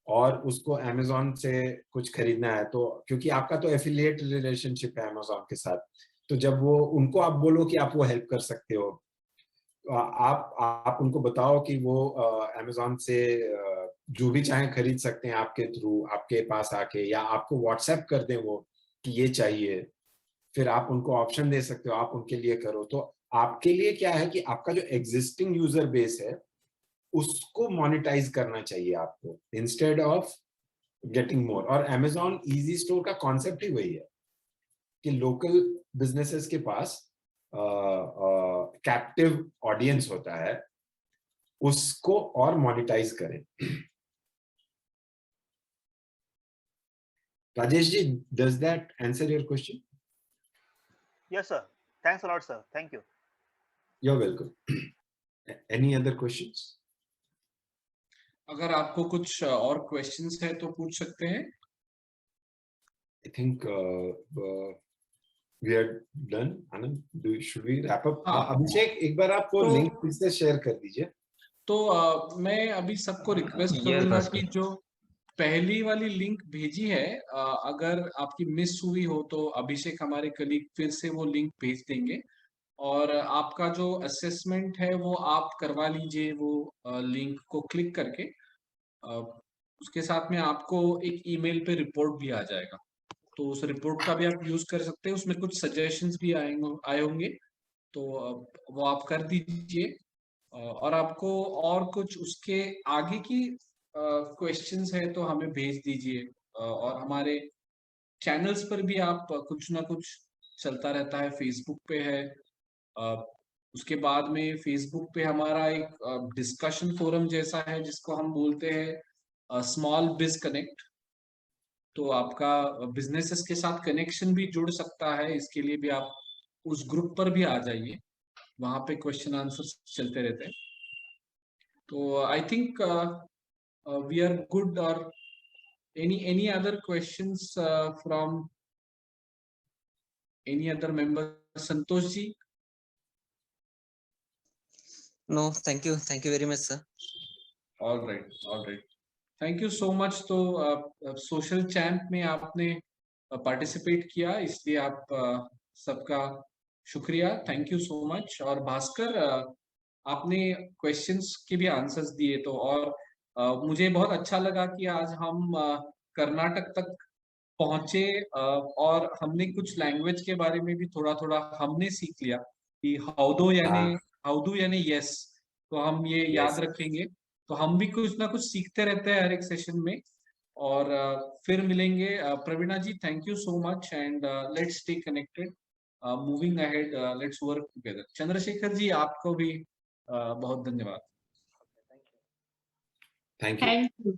S2: और उसको Amazon से कुछ खरीदना है, तो क्योंकि आपका तो एफिलिएट रिलेशनशिप है Amazon के साथ, तो जब वो उनको आप बोलो कि आप वो हेल्प कर सकते हो, आप उनको बताओ कि वो Amazon से जो भी चाहे खरीद सकते हैं आपके थ्रू, आपके पास आके, या आपको व्हाट्सएप कर दें वो कि ये चाहिए, फिर आप उनको ऑप्शन दे सकते हो, आप उनके लिए करो। तो आपके लिए क्या है कि आपका जो एग्जिस्टिंग यूजर बेस है उसको मोनेटाइज करना चाहिए आपको, इंस्टेड ऑफ गेटिंग मोर। और Amazon Easy Store का कॉन्सेप्ट ही वही है कि लोकल बिजनेसेस के पास कैप्टिव ऑडियंस होता है उसको और मोनेटाइज करें। Rajesh ji, does that answer your question?
S13: Yes, sir. Thanks a lot, sir. Thank you.
S2: You're welcome. Any other questions?
S12: अगर आपको कुछ और क्वेश्चंस है तो पूछ सकते हैं।
S2: I think we are done. Anand, should we wrap up? अभिषेक, एक बार आप वो लिंक फिर से शेयर कर दीजिए।
S12: तो मैं अभी सबको रिक्वेस्ट करूंगा कि जो पहली वाली लिंक भेजी है अगर आपकी मिस हुई हो तो अभिषेक हमारे कलीग फिर से वो लिंक भेज देंगे और आपका जो असेसमेंट है वो आप करवा लीजिए वो लिंक को क्लिक करके। उसके साथ में आपको एक ईमेल पे रिपोर्ट भी आ जाएगा, तो उस रिपोर्ट का भी आप यूज कर सकते हैं। उसमें कुछ सजेशंस भी आए होंगे तो वो आप कर दीजिए। और आपको और कुछ उसके आगे की क्वेश्चंस है तो हमें भेज दीजिए। और हमारे चैनल्स पर भी आप कुछ ना कुछ चलता रहता है, फेसबुक पे है, उसके बाद में फेसबुक पे हमारा एक डिस्कशन फोरम जैसा है जिसको हम बोलते हैं स्मॉल बिज कनेक्ट। तो आपका बिजनेसेस के साथ कनेक्शन भी जुड़ सकता है, इसके लिए भी आप उस ग्रुप पर भी आ जाइए, वहां पे क्वेश्चन आंसर चलते रहते हैं। तो I think we are good. और any other questions from any other member? Santosh ji?
S6: No, thank you very much, sir.
S12: All right, thank you so much। तो सोशल चैम्प में आपने पार्टिसिपेट किया, इसलिए आप सबका शुक्रिया, थैंक यू सो मच। और भास्कर, आपने क्वेश्चंस के भी आंसर्स दिए, तो और मुझे बहुत अच्छा लगा कि आज हम कर्नाटक तक पहुंचे और हमने कुछ लैंग्वेज के बारे में भी थोड़ा थोड़ा हमने सीख लिया कि हाउडू यानी यस, तो हम ये याद रखेंगे। तो हम भी कुछ ना कुछ सीखते रहते हैं हर एक सेशन में। और फिर मिलेंगे। Praveena ji, thank you so much and let's stay connected, moving ahead, let's work together. Chandrashekhar ji, आपको भी बहुत धन्यवाद।
S2: Thank you.